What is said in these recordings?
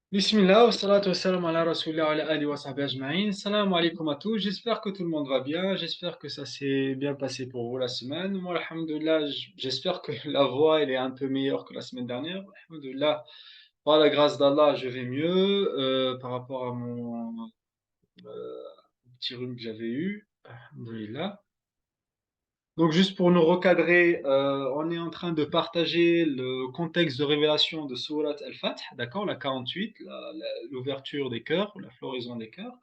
Bismillah, wa salatu wa salam ala rasulillah wa ala alihi wa sahbihi ajma'in. Salam alaikum à tous. J'espère que tout le monde va bien. J'espère que ça s'est bien passé pour vous la semaine. Moi, alhamdoulilah, j'espère que la voix elle est un peu meilleure que la semaine dernière. Alhamdoulilah, par la grâce d'Allah, je vais mieux par rapport à mon petit rhume que j'avais eu. Alhamdoulilah. Donc juste pour nous recadrer, on est en train de partager le contexte de révélation de Surat Al-Fath, d'accord, la 48, l'ouverture des cœurs, ou la floraison des cœurs,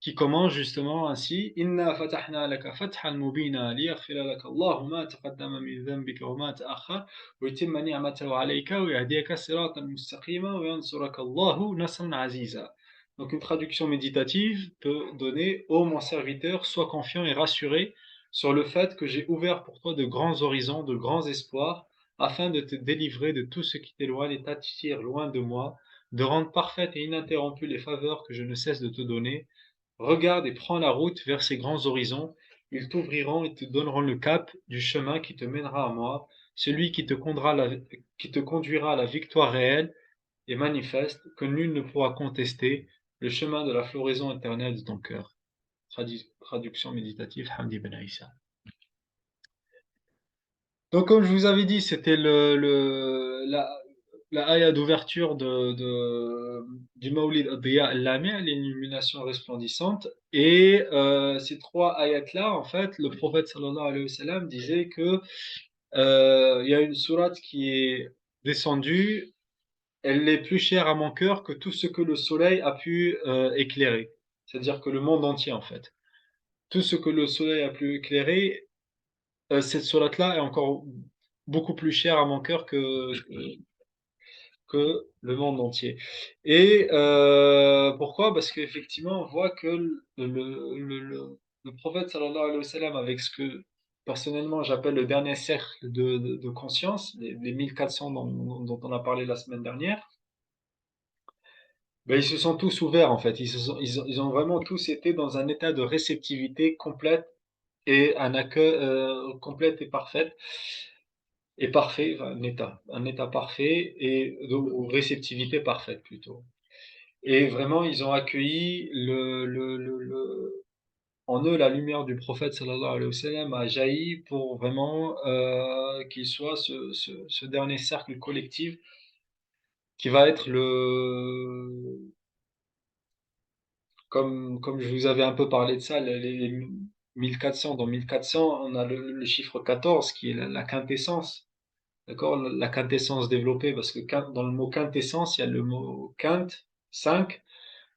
qui commence justement ainsi: Inna fatahna laka fathan mubina liyaghfira laka Allahu ma taqaddama min dhanbika wa ma ta'akhkhar wa yutimma ni'matahu alayka wa yahdiyaka siratan mustaqima wa yansuraka Allahu nasran aziza. Donc une traduction méditative peut donner: Ô mon serviteur, sois confiant et rassuré sur le fait que j'ai ouvert pour toi de grands horizons, de grands espoirs, afin de te délivrer de tout ce qui t'éloigne et t'attire loin de moi, de rendre parfaites et ininterrompues les faveurs que je ne cesse de te donner. Regarde et prends la route vers ces grands horizons. Ils t'ouvriront et te donneront le cap du chemin qui te mènera à moi, celui qui te conduira à la victoire réelle et manifeste, que nul ne pourra contester, le chemin de la floraison éternelle de ton cœur. Traduction méditative, Hamdi Ben Aïssa. Donc, comme je vous avais dit, c'était la ayah d'ouverture du Mawlid Ad-Diya al-Lami', l'illumination resplendissante. Et ces trois ayats-là, en fait, le prophète sallallahu alayhi wa sallam disait que il y a une sourate qui est descendue, elle est plus chère à mon cœur que tout ce que le soleil a pu éclairer. C'est-à-dire que le monde entier, en fait. Tout ce que le soleil a pu éclairer, cette sourate-là est encore beaucoup plus chère à mon cœur que le monde entier. Et pourquoi? Parce qu'effectivement, on voit que le prophète sallallahu alayhi wa sallam, avec ce que personnellement j'appelle le dernier cercle de conscience, les 1400 dont on a parlé la semaine dernière, ben, ils se sont tous ouverts en fait. Ils ont vraiment tous été dans un état de réceptivité complète et un accueil complète et parfaite. Et parfait, enfin, un état parfait et ou réceptivité parfaite plutôt. Et vraiment, ils ont accueilli en eux la lumière du prophète sallallahu alayhi wa sallam a jailli pour vraiment qu'il soit ce dernier cercle collectif qui va être comme je vous avais un peu parlé de ça, les 1400, dans 1400, on a le chiffre 14 qui est la quintessence. D'accord? La quintessence développée, parce que dans le mot quintessence, il y a le mot quint, 5.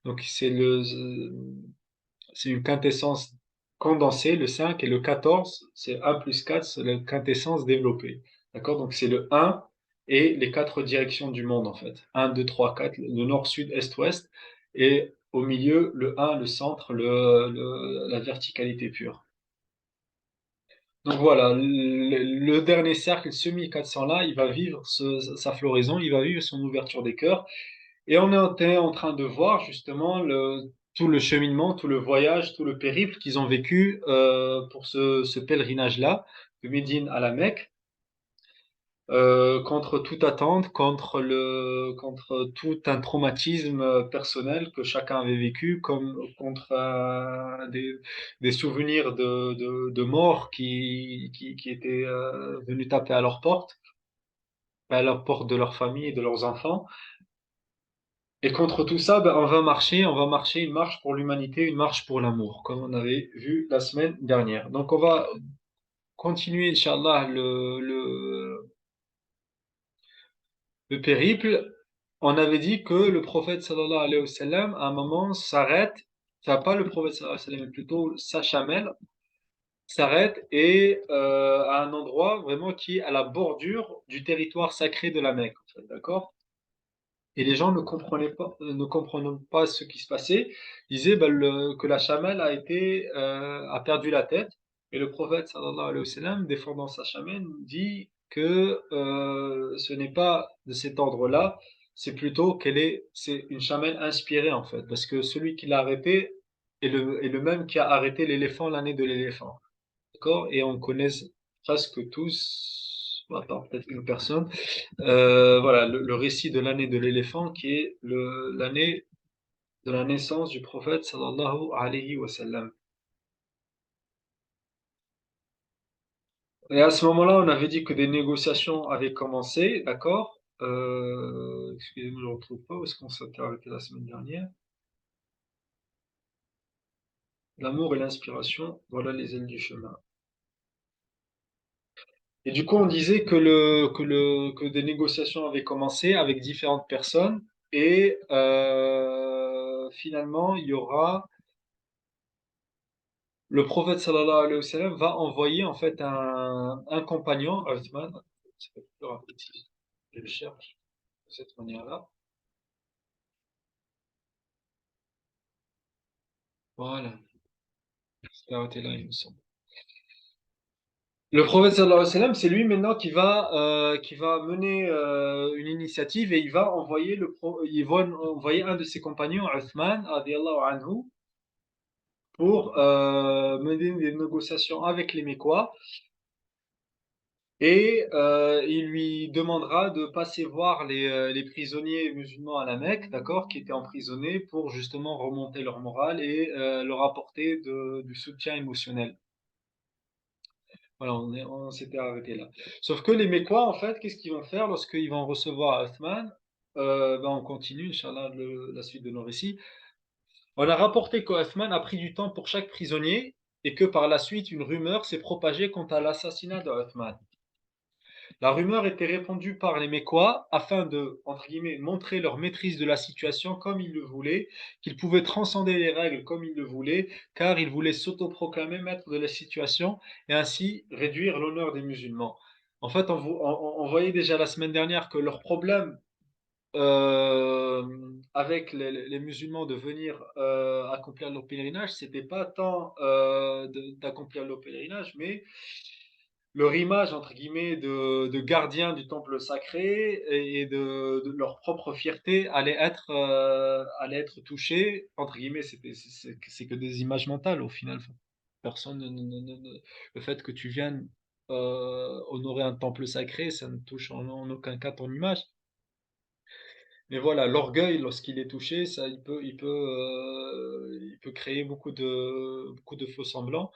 Donc c'est une quintessence condensée, le 5, et le 14, c'est 1 plus 4, c'est la quintessence développée. D'accord? Donc c'est le 1 et les quatre directions du monde, en fait. Un, 2, 3, 4, le nord, sud, est, ouest. Et au milieu, le 1, le centre, la verticalité pure. Donc voilà, le dernier cercle, ce 1400 là, il va vivre sa floraison, il va vivre son ouverture des cœurs. Et on est en train de voir justement tout le cheminement, tout le voyage, tout le périple qu'ils ont vécu pour ce pèlerinage-là, de Médine à la Mecque, contre toute attente, contre tout un traumatisme personnel que chacun avait vécu, comme contre des souvenirs de morts qui étaient venus taper à leur porte de leur famille et de leurs enfants. Et contre tout ça, ben, on va marcher une marche pour l'humanité, une marche pour l'amour, comme on avait vu la semaine dernière. Donc on va continuer, Inch'Allah, le périple. On avait dit que le prophète sallallahu alayhi wa sallam, à un moment, s'arrête, enfin pas le prophète sallallahu alayhi wa sallam, mais plutôt sa chamelle, s'arrête et à un endroit vraiment qui est à la bordure du territoire sacré de la Mecque, en fait, d'accord? Et les gens ne comprenaient pas ce qui se passait. Ils disaient ben, que la chamelle a perdu la tête. Et le prophète sallallahu alayhi wa sallam, défendant sa chamelle, dit que ce n'est pas de cet ordre-là, c'est plutôt c'est une chamelle inspirée en fait, parce que celui qui l'a arrêté est le même qui a arrêté l'éléphant l'année de l'éléphant. D'accord? Et on connaît presque tous Attends, peut-être une personne. Voilà, le récit de l'année de l'éléphant qui est l'année de la naissance du prophète sallallahu alayhi wa sallam. Et à ce moment-là, on avait dit que des négociations avaient commencé, d'accord? Excusez-moi, je ne retrouve pas où est-ce qu'on s'était arrêté la semaine dernière. L'amour et l'inspiration, voilà les ailes du chemin. Et du coup, on disait que des négociations avaient commencé avec différentes personnes et finalement, il y aura le prophète sallallahu alayhi wa sallam va envoyer en fait un compagnon, Uthman, c'est pas plus rapide si je le cherche de cette manière-là. Voilà, c'est arrêté là, il me semble. Le prophète sallallahu alayhi wa sallam, c'est lui maintenant qui va mener une initiative et il va envoyer un de ses compagnons, Uthman, radiyallahu anhu, pour mener des négociations avec les Mécois et il lui demandera de passer voir les prisonniers musulmans à la Mecque, d'accord, qui étaient emprisonnés pour justement remonter leur morale et leur apporter du soutien émotionnel. Voilà, on s'était arrêté là. Sauf que les Mécois, en fait, qu'est-ce qu'ils vont faire lorsqu'ils vont recevoir Othman? On continue, Inch'Allah, la suite de nos récits. On a rapporté qu'Othman a pris du temps pour chaque prisonnier et que par la suite, une rumeur s'est propagée quant à l'assassinat de Othman. La rumeur était répandue par les Mécois afin de, entre guillemets, montrer leur maîtrise de la situation comme ils le voulaient, qu'ils pouvaient transcender les règles comme ils le voulaient, car ils voulaient s'autoproclamer maître de la situation et ainsi réduire l'honneur des musulmans. En fait, on voyait déjà la semaine dernière que leur problème euh, avec les musulmans de venir accomplir leur pèlerinage, c'était pas tant d'accomplir leur pèlerinage, mais leur image, entre guillemets, de gardien du temple sacré et de leur propre fierté allait être touchée. Entre guillemets, c'est que des images mentales au final. Personne le fait que tu viennes honorer un temple sacré, ça ne touche en aucun cas ton image. Mais voilà, l'orgueil, lorsqu'il est touché, ça, il peut créer beaucoup de faux semblants.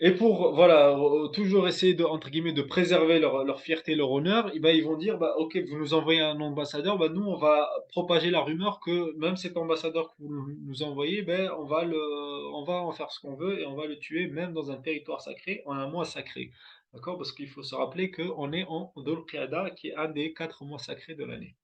Et pour, voilà, toujours essayer de, entre guillemets, de préserver leur fierté, leur honneur, et ben, ils vont dire, bah, OK, vous nous envoyez un ambassadeur, bah, nous, on va propager la rumeur que même cet ambassadeur que vous nous envoyez, ben, on va en faire ce qu'on veut et on va le tuer, même dans un territoire sacré, en un mois sacré. D'accord? Parce qu'il faut se rappeler qu'on est en Dhul Qiyada, qui est un des 4 mois sacrés de l'année.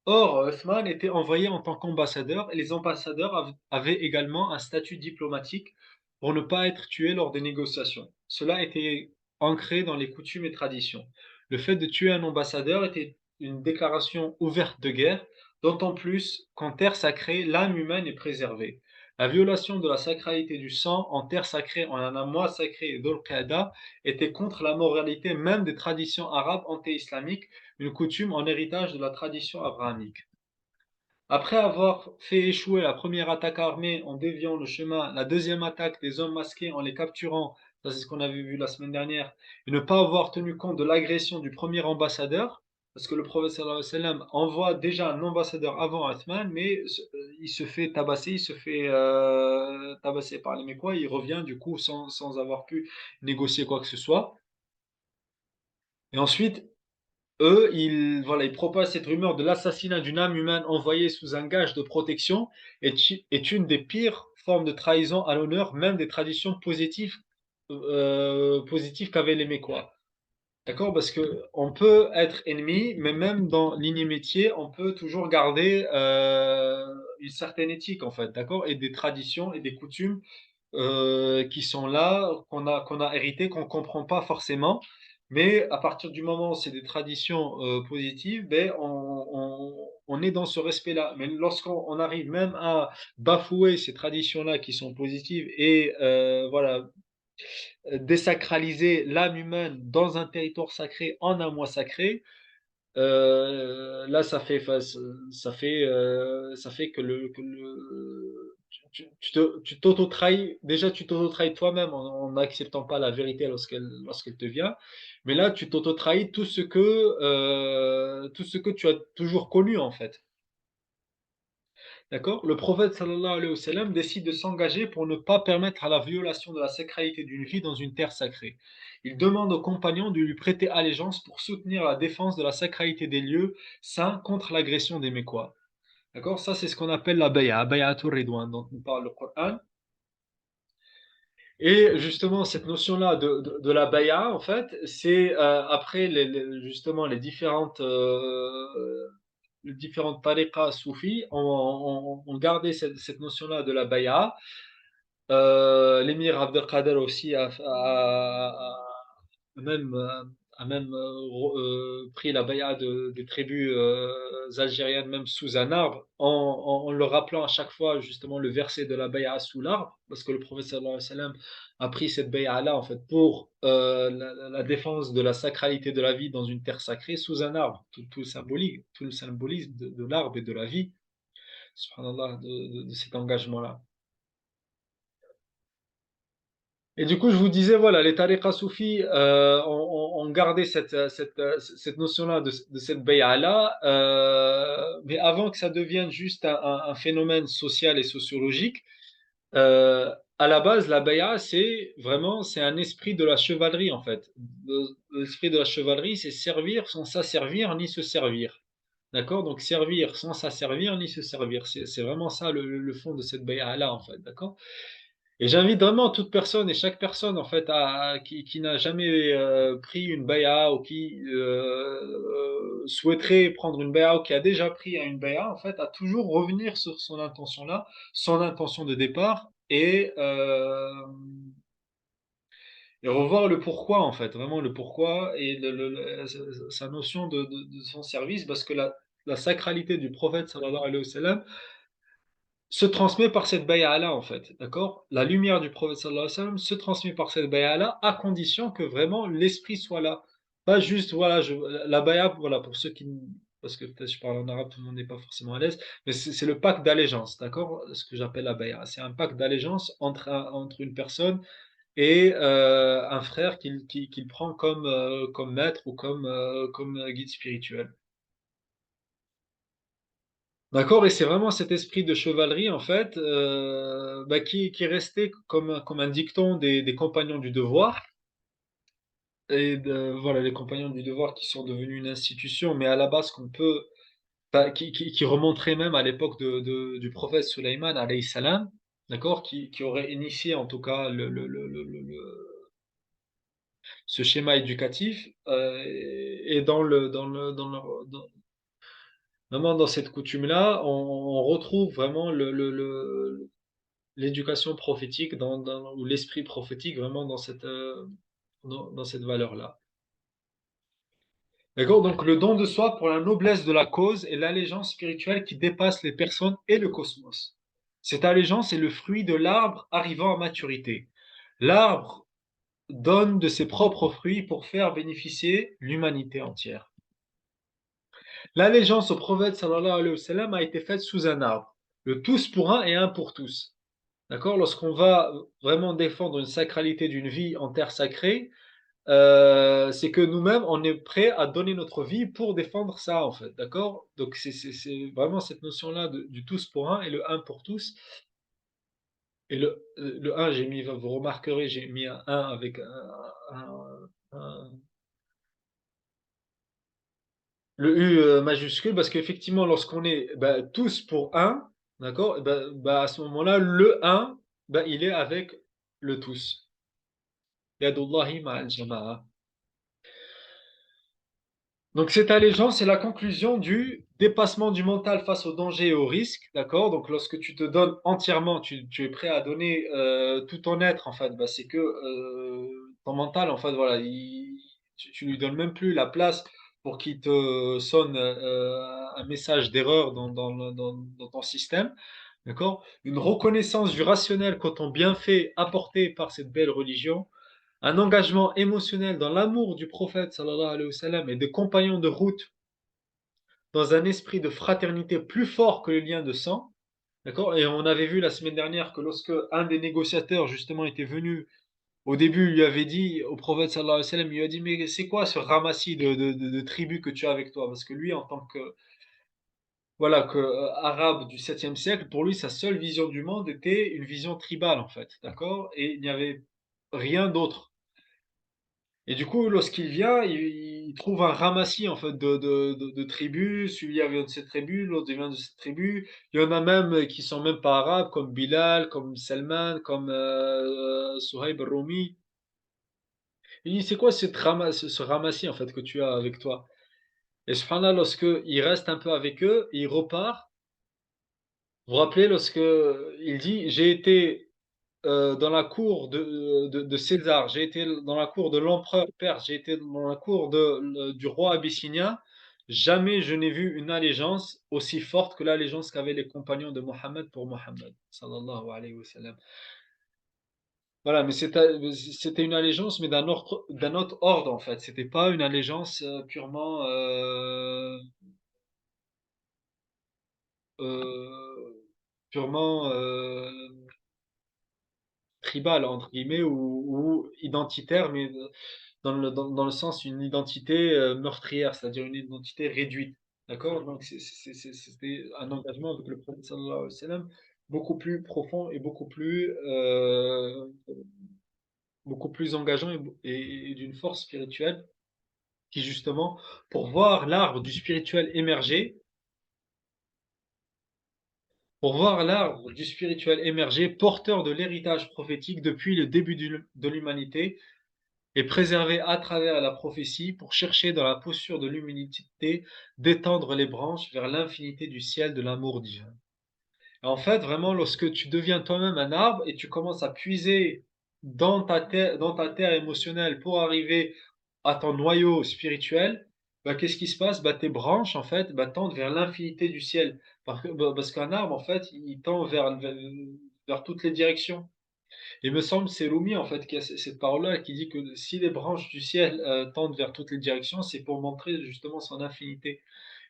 Or, Othman était envoyé en tant qu'ambassadeur et les ambassadeurs avaient également un statut diplomatique pour ne pas être tués lors des négociations. Cela était ancré dans les coutumes et traditions. Le fait de tuer un ambassadeur était une déclaration ouverte de guerre, d'autant plus qu'en terre sacrée, l'âme humaine est préservée. La violation de la sacralité du sang en terre sacrée en un mois sacré d'Ol-Qaïda était contre la moralité même des traditions arabes anté-islamiques, une coutume en héritage de la tradition abrahamique. Après avoir fait échouer la première attaque armée en déviant le chemin, la deuxième attaque des hommes masqués en les capturant, ça c'est ce qu'on avait vu la semaine dernière, et ne pas avoir tenu compte de l'agression du premier ambassadeur, parce que le prophète sallallahu alayhi wa sallam envoie déjà un ambassadeur avant Athman, mais il se fait tabasser, il se fait tabasser par les Mécois, il revient du coup sans avoir pu négocier quoi que ce soit. Et ensuite, eux, voilà, ils propagent cette rumeur de l'assassinat d'une âme humaine envoyée sous un gage de protection est une des pires formes de trahison à l'honneur, même des traditions positives qu'avaient les Mécois. D'accord? Parce que on peut être ennemi, mais même dans l'inimitié, on peut toujours garder une certaine éthique, en fait, d'accord? Et des traditions et des coutumes qui sont là, qu'on a hérité, qu'on ne comprend pas forcément. Mais à partir du moment où c'est des traditions positives, ben, on est dans ce respect-là. Mais lorsqu'on arrive même à bafouer ces traditions-là qui sont positives et voilà, désacraliser l'âme humaine dans un territoire sacré en un mois sacré, Là, ça fait que tu t'auto-trahis. Déjà, tu t'auto-trahis toi-même en n'acceptant pas la vérité lorsqu'elle te vient. Mais là, tu t'auto-trahis tout ce que tu as toujours connu, en fait. D'accord? Le prophète sallallahu alayhi wa sallam décide de s'engager pour ne pas permettre à la violation de la sacralité d'une vie dans une terre sacrée. Il demande aux compagnons de lui prêter allégeance pour soutenir la défense de la sacralité des lieux saints contre l'agression des Mécois. D'accord? Ça, c'est ce qu'on appelle la bay'a, bay'atul ridwan, dont nous parle le Coran. Et justement, cette notion-là de la bay'a, en fait, c'est après justement les différentes tariqas soufis ont gardé cette notion-là de la bay'a. L'émir Abdelkader aussi même, euh, a même pris la bay'a des tribus algériennes, même sous un arbre, en le rappelant à chaque fois justement le verset de la bay'a sous l'arbre, parce que le prophète sallallahu alayhi wa sallam a pris cette bay'a-là en fait pour la défense de la sacralité de la vie dans une terre sacrée sous un arbre, tout le symbolisme de l'arbre et de la vie, subhanallah, de cet engagement-là. Et du coup, je vous disais, voilà, les tariqas soufis ont gardé cette notion-là de cette bay'a-là, mais avant que ça devienne juste un phénomène social et sociologique, à la base, la bay'a, c'est un esprit de la chevalerie, en fait. L'esprit de la chevalerie, c'est servir sans s'asservir ni se servir. D'accord? Donc, servir sans s'asservir ni se servir. C'est vraiment ça le fond de cette bay'a-là, en fait. D'accord? Et j'invite vraiment toute personne et chaque personne en fait qui n'a jamais pris une baya ou qui souhaiterait prendre une baya ou qui a déjà pris une baya en fait à toujours revenir sur son intention là, son intention de départ et revoir le pourquoi en fait, vraiment le pourquoi et sa notion de son service parce que la sacralité du prophète sallallahu alayhi wa sallam se transmet par cette bay'a-là, en fait, d'accord? La lumière du prophète sallallahu alayhi wa sallam se transmet par cette bay'a-là, à condition que vraiment l'esprit soit là. Pas juste, voilà, la bay'a, voilà, pour ceux qui, parce que peut-être je parle en arabe, tout le monde n'est pas forcément à l'aise, mais c'est le pacte d'allégeance, d'accord? Ce que j'appelle la bay'a. C'est un pacte d'allégeance entre une personne et un frère qu'il prend comme maître ou comme guide spirituel. D'accord, et c'est vraiment cet esprit de chevalerie, en fait, qui est resté comme un dicton des compagnons du devoir, voilà, les compagnons du devoir qui sont devenus une institution, mais à la base qui remonterait même à l'époque du prophète Sulayman, alayhi salam, d'accord, qui aurait initié en tout cas ce schéma éducatif, et vraiment dans cette coutume-là, on retrouve vraiment l'éducation prophétique ou l'esprit prophétique vraiment dans cette valeur-là. D'accord? Donc le don de soi pour la noblesse de la cause et l'allégeance spirituelle qui dépasse les personnes et le cosmos. Cette allégeance est le fruit de l'arbre arrivant à maturité. L'arbre donne de ses propres fruits pour faire bénéficier l'humanité entière. L'allégeance au prophète sallallahu alayhi wa sallam a été faite sous un arbre. Le tous pour un et un pour tous. D'accord? Lorsqu'on va vraiment défendre une sacralité d'une vie en terre sacrée, c'est que nous-mêmes, on est prêt à donner notre vie pour défendre ça, en fait. D'accord? Donc, c'est vraiment cette notion-là du tous pour un et le un pour tous. Et le un, vous remarquerez, j'ai mis un 1 avec un- le U majuscule parce qu'effectivement, lorsqu'on est tous pour un, d'accord? À ce moment-là, le un, il est avec le tous. Yadullahi ma'al jama'a. Donc cette allégeance est la conclusion du dépassement du mental face au danger et au risque, d'accord? Donc lorsque tu te donnes entièrement, tu es prêt à donner tout ton être, en fait, c'est que ton mental, en fait, voilà, tu lui donnes même plus la place pour qu'il te sonne un message d'erreur dans ton système, d'accord? Une reconnaissance du rationnel quant au bienfait apporté par cette belle religion, un engagement émotionnel dans l'amour du prophète sallallahu alayhi wa sallam et des compagnons de route dans un esprit de fraternité plus fort que le lien de sang. D'accord? Et on avait vu la semaine dernière que lorsque un des négociateurs justement était venu, au début, il lui avait dit au prophète sallallahu alayhi wa sallam, il lui a dit, mais c'est quoi ce ramassis de tribus que tu as avec toi? Parce que lui, en tant que, voilà, que arabe du 7e siècle, pour lui, sa seule vision du monde était une vision tribale, en fait. D'accord? Et il n'y avait rien d'autre. Et du coup, lorsqu'il vient, il trouve un ramassis en fait de tribus. Celui-là vient de cette tribu, l'autre vient de cette tribu. Il y en a même qui sont même pas arabes, comme Bilal, comme Salman, comme Suhaib al-Rumi. Il dit, c'est quoi ce ramassis en fait que tu as avec toi? Et subhanallah, lorsque il reste un peu avec eux, il repart. Vous vous rappelez lorsque il dit, j'ai été dans la cour de César, j'ai été dans la cour de l'empereur perse, j'ai été dans la cour du roi abyssinien. Jamais je n'ai vu une allégeance aussi forte que l'allégeance qu'avaient les compagnons de Mohammed pour Mohammed, sallallahu alayhi wa sallam. Voilà, mais c'était une allégeance, mais d'un autre ordre en fait. C'était pas une allégeance euh, purement tribale entre guillemets ou identitaire, mais dans le sens une identité meurtrière, c'est-à-dire une identité réduite. D'accord? Donc c'était un engagement avec le prophète sallallahu alayhi wa sallam beaucoup plus profond et beaucoup plus engageant et d'une force spirituelle qui justement, pour voir l'arbre du spirituel émerger, pour voir l'arbre du spirituel émerger, porteur de l'héritage prophétique depuis le début de l'humanité, et préservé à travers la prophétie pour chercher dans la posture de l'humilité d'étendre les branches vers l'infinité du ciel de l'amour divin. Et en fait, vraiment, lorsque tu deviens toi-même un arbre et tu commences à puiser dans ta terre émotionnelle pour arriver à ton noyau spirituel, bah, qu'est-ce qui se passe? Bah, tes branches, en fait, bah, tendent vers l'infinité du ciel. Parce qu'un arbre, en fait, il tend vers toutes les directions. Il me semble, c'est Rumi en fait qui a cette parole-là qui dit que si les branches du ciel tendent vers toutes les directions, c'est pour montrer justement son infinité.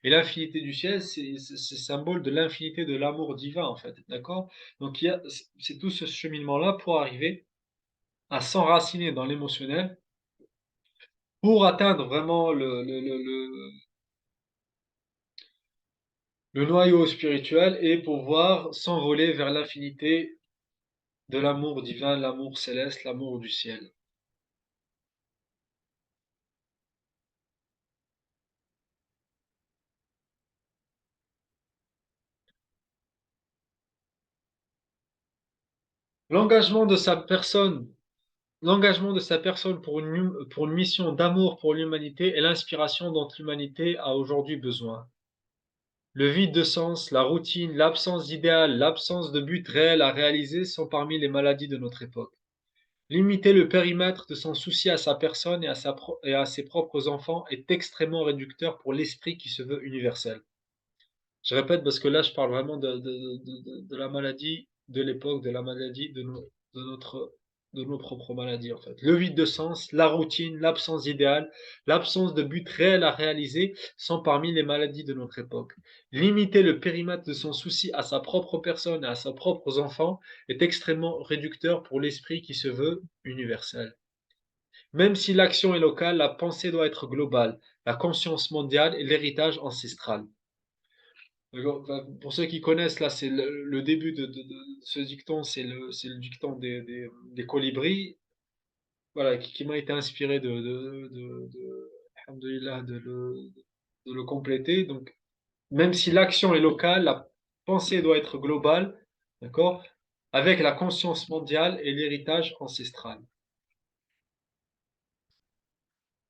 Et l'infinité du ciel, c'est symbole de l'infinité de l'amour divin en fait, d'accord? Donc c'est tout ce cheminement-là pour arriver à s'enraciner dans l'émotionnel, pour atteindre vraiment le noyau spirituel et pouvoir s'envoler vers l'infinité de l'amour divin, l'amour céleste, l'amour du ciel. L'engagement de sa personne L'engagement de sa personne pour une mission d'amour pour l'humanité est l'inspiration dont l'humanité a aujourd'hui besoin. Le vide de sens, la routine, l'absence d'idéal, l'absence de but réel à réaliser sont parmi les maladies de notre époque. Limiter le périmètre de son souci à sa personne et à ses propres enfants est extrêmement réducteur pour l'esprit qui se veut universel. Je répète parce que là, je parle vraiment de la maladie de l'époque, de la maladie de notre, de nos propres maladies, en fait. Le vide de sens, la routine, l'absence d'idéal, l'absence de but réel à réaliser sont parmi les maladies de notre époque. Limiter le périmètre de son souci à sa propre personne et à ses propres enfants est extrêmement réducteur pour l'esprit qui se veut universel. Même si l'action est locale, la pensée doit être globale, la conscience mondiale et l'héritage ancestral. Pour ceux qui connaissent, là, c'est le début de ce dicton, c'est le dicton des colibris, voilà, qui m'a été inspiré alhamdoulilah, de le compléter. Donc, même si l'action est locale, la pensée doit être globale, d'accord, avec la conscience mondiale et l'héritage ancestral.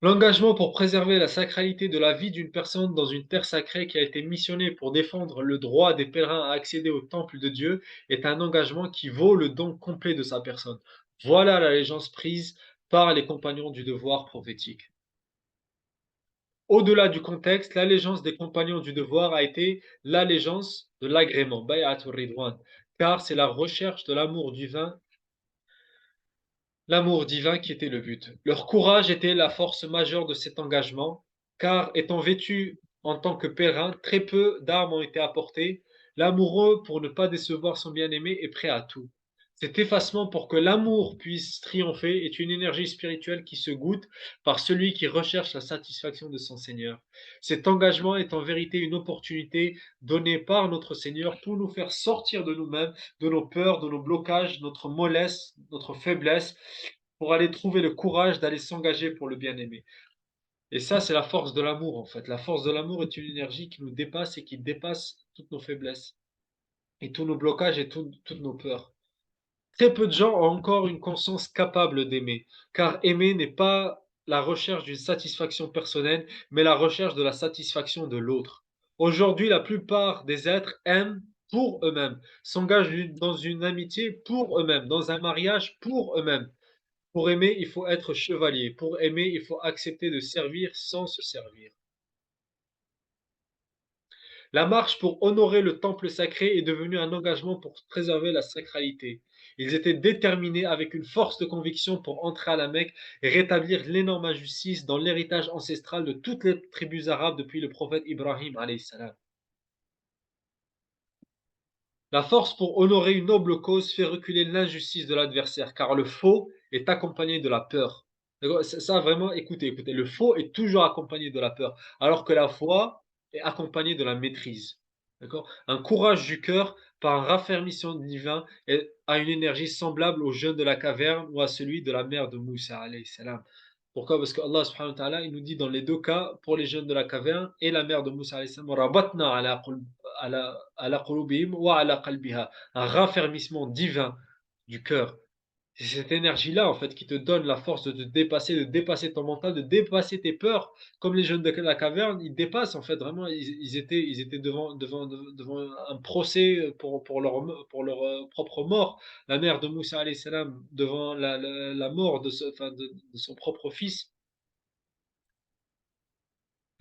L'engagement pour préserver la sacralité de la vie d'une personne dans une terre sacrée qui a été missionnée pour défendre le droit des pèlerins à accéder au temple de Dieu est un engagement qui vaut le don complet de sa personne. Voilà l'allégeance prise par les compagnons du devoir prophétique. Au-delà du contexte, l'allégeance des compagnons du devoir a été l'allégeance de l'agrément, bay'atul ridwan, car c'est la recherche de l'amour divin qui était le but. Leur courage était la force majeure de cet engagement, car étant vêtus en tant que pèlerin, très peu d'armes ont été apportées. L'amoureux, pour ne pas décevoir son bien-aimé, est prêt à tout. Cet effacement pour que l'amour puisse triompher est une énergie spirituelle qui se goûte par celui qui recherche la satisfaction de son Seigneur. Cet engagement est en vérité une opportunité donnée par notre Seigneur pour nous faire sortir de nous-mêmes, de nos peurs, de nos blocages, notre mollesse, notre faiblesse, pour aller trouver le courage d'aller s'engager pour le bien-aimé. Et ça, c'est la force de l'amour, en fait. La force de l'amour est une énergie qui nous dépasse et qui dépasse toutes nos faiblesses, et tous nos blocages et toutes nos peurs. Très peu de gens ont encore une conscience capable d'aimer, car aimer n'est pas la recherche d'une satisfaction personnelle, mais la recherche de la satisfaction de l'autre. Aujourd'hui, la plupart des êtres aiment pour eux-mêmes, s'engagent dans une amitié pour eux-mêmes, dans un mariage pour eux-mêmes. Pour aimer, il faut être chevalier. Pour aimer, il faut accepter de servir sans se servir. La marche pour honorer le temple sacré est devenue un engagement pour préserver la sacralité. Ils étaient déterminés avec une force de conviction pour entrer à la Mecque et rétablir l'énorme injustice dans l'héritage ancestral de toutes les tribus arabes depuis le prophète Ibrahim alayhi salam. La force pour honorer une noble cause fait reculer l'injustice de l'adversaire, car le faux est accompagné de la peur. Ça, vraiment, écoutez, le faux est toujours accompagné de la peur, alors que la foi est accompagnée de la maîtrise. D'accord? Un courage du cœur par un raffermissement divin a une énergie semblable au jeûne de la caverne ou à celui de la mère de Moussa alayhi salam. Pourquoi? Parce que Allah subhanahu wa ta'ala, il nous dit dans les deux cas, pour les jeunes de la caverne et la mère de Moussa alayhi salam, rabatna ala qulubihim wa ala qalbiha, un raffermissement divin du cœur. C'est cette énergie-là, en fait, qui te donne la force de te dépasser, de dépasser ton mental, de dépasser tes peurs. Comme les jeunes de la caverne, ils dépassent, en fait, vraiment, ils étaient devant un procès pour leur propre mort. La mère de Moussa alayhi salam, devant la mort de son propre fils.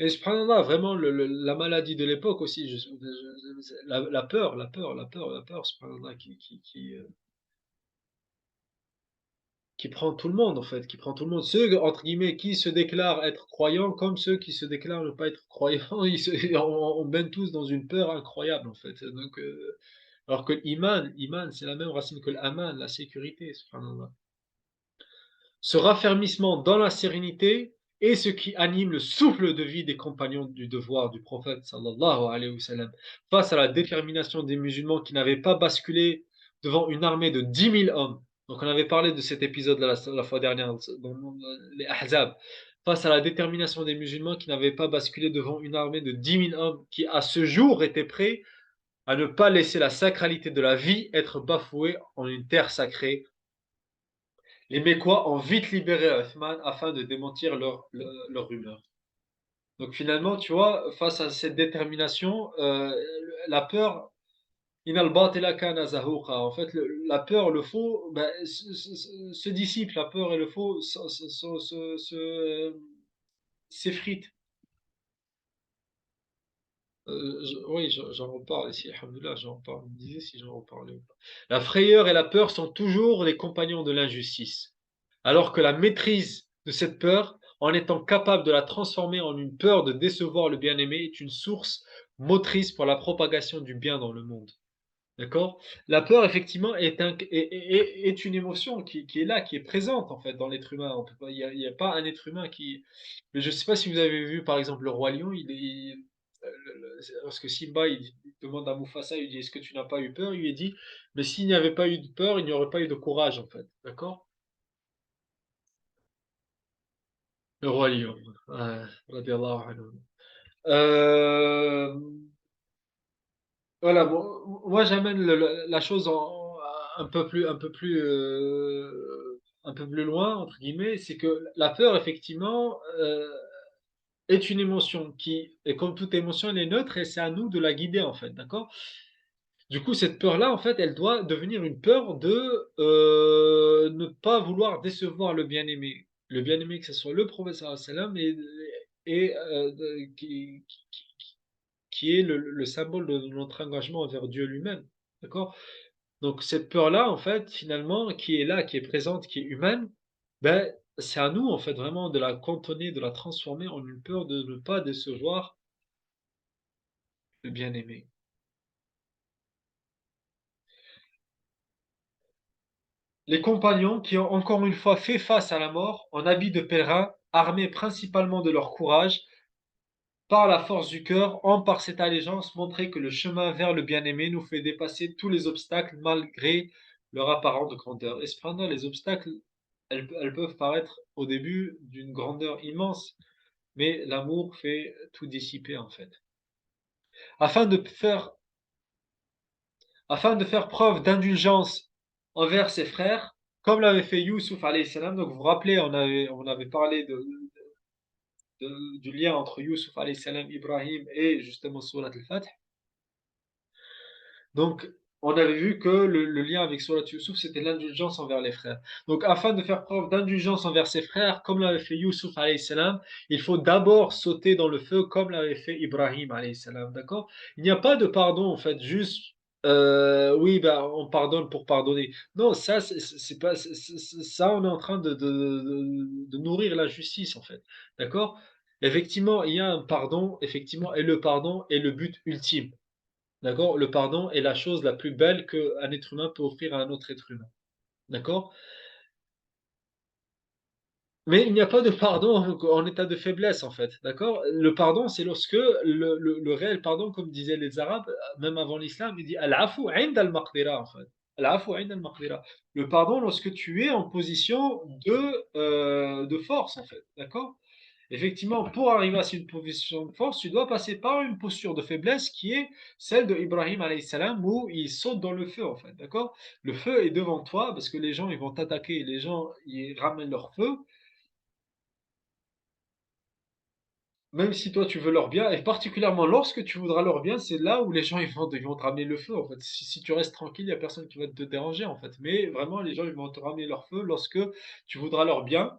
Et subhanallah, vraiment, la maladie de l'époque aussi, la peur, subhanallah, qui prend tout le monde, en fait, qui prend tout le monde. Ceux, entre guillemets, qui se déclarent être croyants, comme ceux qui se déclarent ne pas être croyants, on baigne tous dans une peur incroyable, en fait. Donc, alors que l'iman, c'est la même racine que l'aman, la sécurité, subhanallah. Ce raffermissement dans la sérénité est ce qui anime le souffle de vie des compagnons du devoir du prophète sallallahu alayhi wa sallam. Face à la détermination des musulmans qui n'avaient pas basculé devant une armée de 10 000 hommes. Donc on avait parlé de cet épisode la fois dernière, dans les Ahzab. Face à la détermination des musulmans qui n'avaient pas basculé devant une armée de 10 000 hommes qui à ce jour étaient prêts à ne pas laisser la sacralité de la vie être bafouée en une terre sacrée. Les Mécois ont vite libéré Othman afin de démentir leur rumeur. Donc finalement, tu vois, face à cette détermination, la peur, inal batila kana zahuqa. En fait, la peur, le faux, ben, se dissipe. La peur et le faux s'effritent. Oui, j'en reparle ici, alhamdoulilah, j'en reparle. Je me disais si j'en reparlais ou pas. La frayeur et la peur sont toujours les compagnons de l'injustice. Alors que la maîtrise de cette peur, en étant capable de la transformer en une peur de décevoir le bien-aimé, est une source motrice pour la propagation du bien dans le monde. D'accord? La peur, effectivement, est une émotion qui est là, qui est présente, en fait, dans l'être humain. Il y a pas un être humain qui. Mais je ne sais pas si vous avez vu, par exemple, le roi lion, lorsque Simba il demande à Mufasa, il dit: Est-ce que tu n'as pas eu peur? Il lui dit: Mais s'il n'y avait pas eu de peur, il n'y aurait pas eu de courage, en fait. D'accord? Le roi lion. Ouais, radiallahu anhu. Euh, voilà, bon, moi j'amène la chose un peu plus loin, entre guillemets, c'est que la peur, effectivement, est une émotion qui, et comme toute émotion, elle est neutre et c'est à nous de la guider, en fait, d'accord? Du coup, cette peur-là, en fait, elle doit devenir une peur de ne pas vouloir décevoir le bien-aimé. Le bien-aimé, que ce soit le prophète sallallahu alayhi wa sallam, qui est le symbole de notre engagement envers Dieu lui-même. D'accord? Donc cette peur-là, en fait, finalement, qui est là, qui est présente, qui est humaine, ben, c'est à nous, en fait, vraiment de la cantonner, de la transformer en une peur de ne pas décevoir le bien-aimé. Les compagnons qui ont encore une fois fait face à la mort en habit de pèlerin, armés principalement de leur courage, par la force du cœur, ont par cette allégeance montré que le chemin vers le bien-aimé nous fait dépasser tous les obstacles malgré leur apparente grandeur. Et cependant, les obstacles, elles peuvent paraître au début d'une grandeur immense, mais l'amour fait tout dissiper en fait. Afin de faire, afin de faire preuve d'indulgence envers ses frères, comme l'avait fait Youssouf alayhi salam. Donc vous vous rappelez, on avait parlé du lien entre Youssouf alayhi salam, Ibrahim et justement Surat al-Fath. Donc, on avait vu que le lien avec Surat Youssouf, c'était l'indulgence envers les frères. Donc, afin de faire preuve d'indulgence envers ses frères, comme l'avait fait Youssouf alayhi salam, il faut d'abord sauter dans le feu, comme l'avait fait Ibrahim alayhi salam. D'accord? Il n'y a pas de pardon, en fait, juste. Oui, ben, on pardonne pour pardonner. Non, ça, c'est pas, ça, on est en train de nourrir la justice, en fait. D'accord? Effectivement, il y a un pardon, effectivement, et le pardon est le but ultime. D'accord? Le pardon est la chose la plus belle qu'un être humain peut offrir à un autre être humain. D'accord? Mais il n'y a pas de pardon en état de faiblesse, en fait. D'accord? Le pardon, c'est lorsque le réel pardon, comme disaient les Arabes, même avant l'islam, il dit Al-afu 'inda al-maqdira, en fait. Al-afu 'inda al-maqdira. Le pardon, lorsque tu es en position de force, en fait. D'accord? Effectivement, pour arriver à cette position de force, tu dois passer par une posture de faiblesse qui est celle de Ibrahim alayhi salam où il saute dans le feu en fait, d'accord? Le feu est devant toi parce que les gens ils vont t'attaquer, les gens ils ramènent leur feu, même si toi tu veux leur bien, et particulièrement lorsque tu voudras leur bien, c'est là où les gens ils vont te ramener le feu en fait. Si tu restes tranquille, il n'y a personne qui va te déranger en fait. Mais vraiment, les gens ils vont te ramener leur feu lorsque tu voudras leur bien.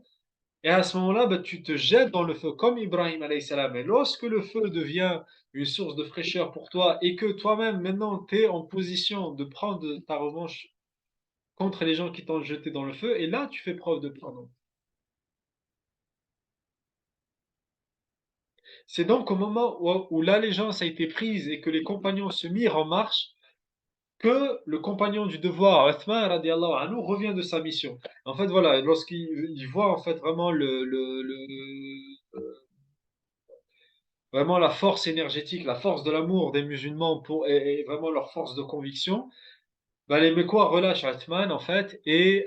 Et à ce moment-là, bah, tu te jettes dans le feu comme Ibrahim alayhi salam. Et lorsque le feu devient une source de fraîcheur pour toi et que toi-même maintenant tu es en position de prendre ta revanche contre les gens qui t'ont jeté dans le feu, et là tu fais preuve de pardon. C'est donc au moment où l'allégeance a été prise et que les compagnons se mirent en marche que le compagnon du devoir, Uthman radiallahu anhu, revient de sa mission. En fait, voilà, lorsqu'il voit en fait vraiment vraiment la force énergétique, la force de l'amour des musulmans et vraiment leur force de conviction, bah, les Mécois relâchent Athman en fait, et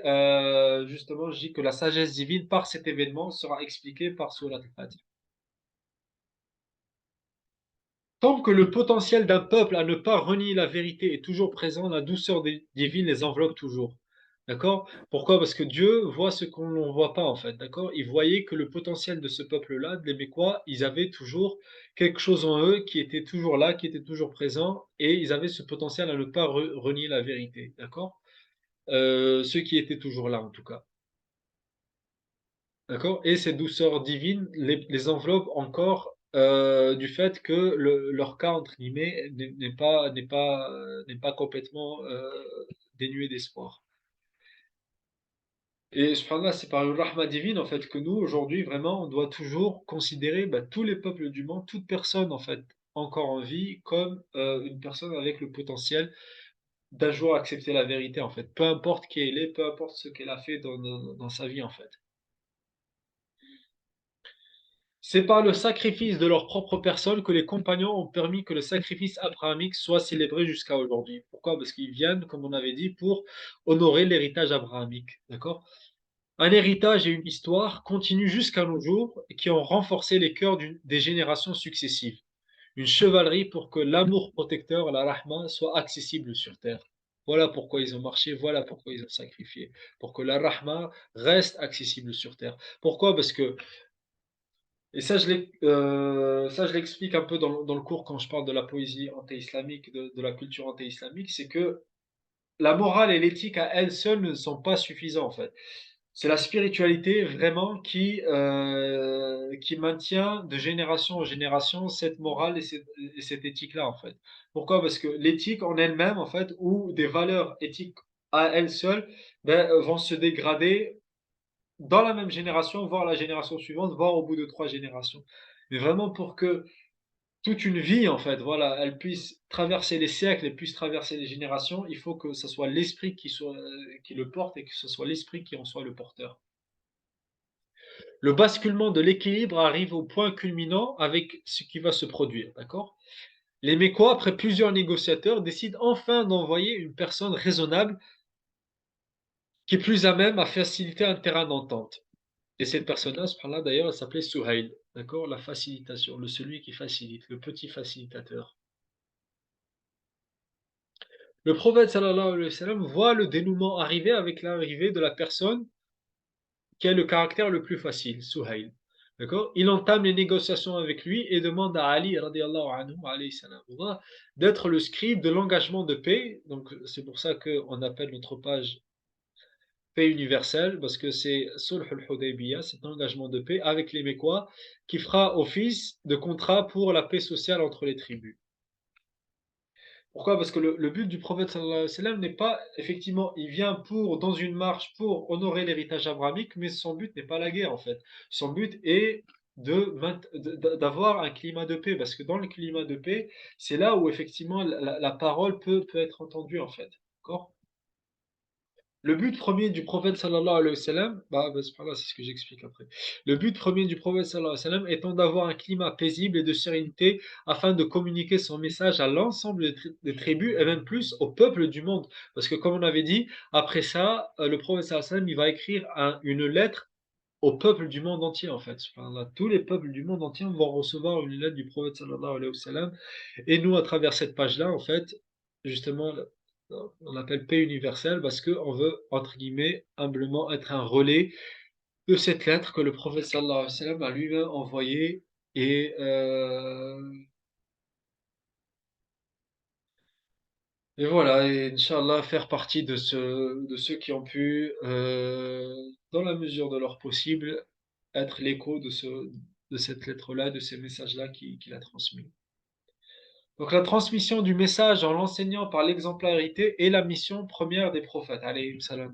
justement, je dis que la sagesse divine par cet événement sera expliquée par Surat al-Fatiha. Tant que le potentiel d'un peuple à ne pas renier la vérité est toujours présent, la douceur divine les enveloppe toujours. D'accord? Pourquoi? Parce que Dieu voit ce qu'on ne voit pas, en fait. D'accord? Il voyait que le potentiel de ce peuple-là, des Mécois, ils avaient toujours quelque chose en eux qui était toujours là, qui était toujours présent, et ils avaient ce potentiel à ne pas renier la vérité. D'accord? Ceux qui étaient toujours là, en tout cas. D'accord? Et cette douceur divine les enveloppe encore du fait que leur cas, entre guillemets, n'est pas complètement dénué d'espoir. Et subhanallah, c'est par une rahma divine en fait que nous, aujourd'hui, vraiment, on doit toujours considérer bah, tous les peuples du monde, toute personne en fait encore en vie, comme une personne avec le potentiel d'un jour accepter la vérité en fait. Peu importe qui elle est, peu importe ce qu'elle a fait dans sa vie en fait. C'est par le sacrifice de leur propre personne que les compagnons ont permis que le sacrifice abrahamique soit célébré jusqu'à aujourd'hui. Pourquoi? Parce qu'ils viennent, comme on avait dit, pour honorer l'héritage abrahamique. D'accord? Un héritage et une histoire continuent jusqu'à nos jours et qui ont renforcé les cœurs des générations successives. Une chevalerie pour que l'amour protecteur, la rahma, soit accessible sur terre. Voilà pourquoi ils ont marché, voilà pourquoi ils ont sacrifié. Pour que la rahma reste accessible sur terre. Pourquoi? Parce que et ça, je l'explique un peu dans le cours quand je parle de la poésie anté-islamique, de la culture anté-islamique, c'est que la morale et l'éthique à elles seules ne sont pas suffisants en fait. C'est la spiritualité vraiment qui maintient de génération en génération cette morale et cette éthique-là en fait. Pourquoi? Parce que l'éthique en elle-même en fait, ou des valeurs éthiques à elles seules, ben, vont se dégrader dans la même génération, voire la génération suivante, voire au bout de 3 générations. Mais vraiment pour que toute une vie en fait, voilà, elle puisse traverser les siècles et puisse traverser les générations, il faut que ce soit l'esprit qui le porte et que ce soit l'esprit qui en soit le porteur. Le basculement de l'équilibre arrive au point culminant avec ce qui va se produire, d'accord? Les Mécois, après plusieurs négociateurs, décident enfin d'envoyer une personne raisonnable qui est plus à même à faciliter un terrain d'entente. Et cette personne-là, subhanallah, d'ailleurs, elle s'appelait Suhail, d'accord? La facilitation, celui qui facilite, le petit facilitateur. Le prophète sallallahu alayhi wa sallam voit le dénouement arriver avec l'arrivée de la personne qui a le caractère le plus facile, Suhail. D'accord? Il entame les négociations avec lui et demande à Ali radiallahu anhu, alayhi salam, d'être le scribe de l'engagement de paix. Donc c'est pour ça qu'on appelle notre page paix universelle, parce que c'est Sulh al-Hudaybiyah, cet engagement de paix avec les Mécois, qui fera office de contrat pour la paix sociale entre les tribus. Pourquoi? Parce que le but du prophète sallallahu alayhi wa sallam n'est pas, effectivement, il vient pour, dans une marche pour honorer l'héritage abrahamique, mais son but n'est pas la guerre en fait. Son but est d'avoir un climat de paix, parce que dans le climat de paix, c'est là où effectivement la parole peut être entendue en fait. D'accord? Le but premier du prophète sallallahu alayhi wa sallam, c'est pas là, c'est ce que j'explique après. Le but premier du prophète sallallahu alayhi wa sallam étant d'avoir un climat paisible et de sérénité afin de communiquer son message à l'ensemble des tribus et même plus au peuple du monde. Parce que comme on avait dit, après ça, le prophète sallallahu alayhi wa sallam, il va écrire une lettre au peuple du monde entier en fait. Subhanallah. Tous les peuples du monde entier vont recevoir une lettre du prophète sallallahu alayhi wa sallam. Et nous, à travers cette page-là, en fait, justement, on l'appelle paix universelle parce qu'on veut, entre guillemets, humblement être un relais de cette lettre que le prophète sallallahu alayhi wa sallam a lui-même envoyée. Et, et voilà, et Inch'Allah, faire partie de ceux qui ont pu, dans la mesure de leur possible, être l'écho de cette lettre-là, de ces messages-là qu'il a transmis. Donc la transmission du message en l'enseignant par l'exemplarité est la mission première des prophètes, alayhim salam.